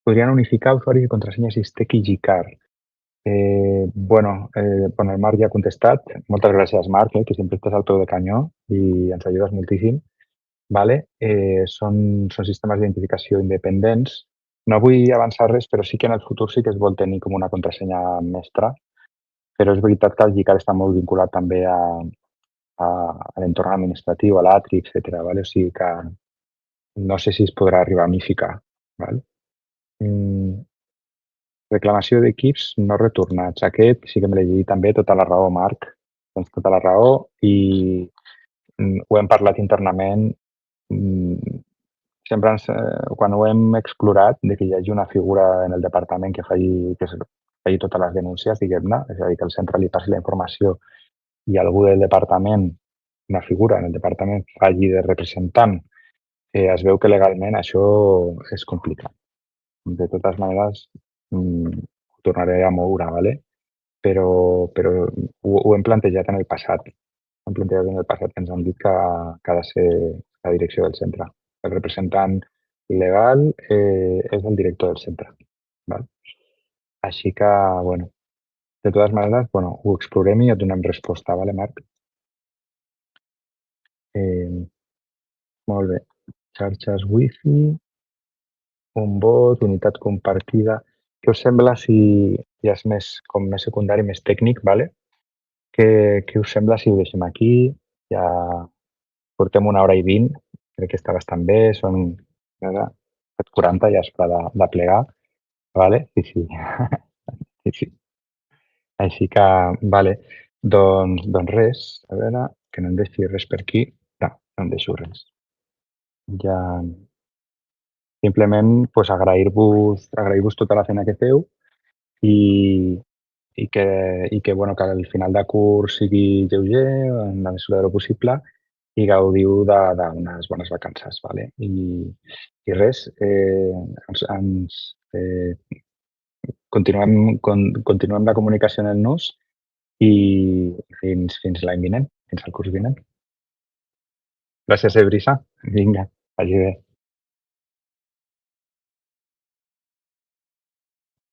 Podrien unificar usuaris i contrasenyes Istec i Gicar. Bueno, el Marc ja ha contestat. Moltes gràcies, Marc, que sempre estàs al peu de canyó i ens ajudes moltíssim. Vale? Són sistemes d'identificació independents. No vull avançar res, però sí que en el futur sí que es vol tenir com una contrasenya mestra, però és veritat que el Gicar està molt vinculat també a l'entorn administratiu, a l'ATRI, etc. Vale? O sigui que no sé si es podrà arribar a unificar. Vale? Reclamació d'equips no retornats. Aquest sí que me l'he llegit també, tota la raó, Marc. Tens tota la raó i ho hem parlat internament. Sempre quan ho hem explorat, de que hi hagi una figura en el departament que faci totes les denúncies, diguem-ne, és a dir, que el centre li passi la informació i algú del departament, una figura en el departament, faci de representant, es veu que legalment això és complicat. De totes maneres, ho tornaré a moure, ¿vale? Però ho hem plantejat en el passat. Ho hem plantejat en el passat que ens han dit que ha de ser la direcció del centre. El representant legal és el director del centre. ¿Vale? Així que, bueno, de totes maneres, bueno, ho explorem i et donem resposta, ¿vale, Marc? Molt bé. Xarxes wifi, un bot, unitat compartida. Què us sembla si ja és més secundari, més tècnic, ¿vale? Què us sembla si ho deixem aquí? Ja portem 1 hora i 20, crec que està bastant bé, són 7:40, ja és hora de plegar, ¿vale? Sí. Sí. Així que, vale, doncs res, a veure, que no em deixi res per aquí. No em deixo res. Ja, simplement pues, agrair-vos tota la feina que feu i que, bueno, que al final de curs sigui lleuger, en la mesura del possible, i gaudiu d'unes bones vacances. Vale? I res, continuem la comunicació en el NUS i fins l'any vinent, fins al curs vinent. Gràcies, Brisa. Vinga, vagi bé.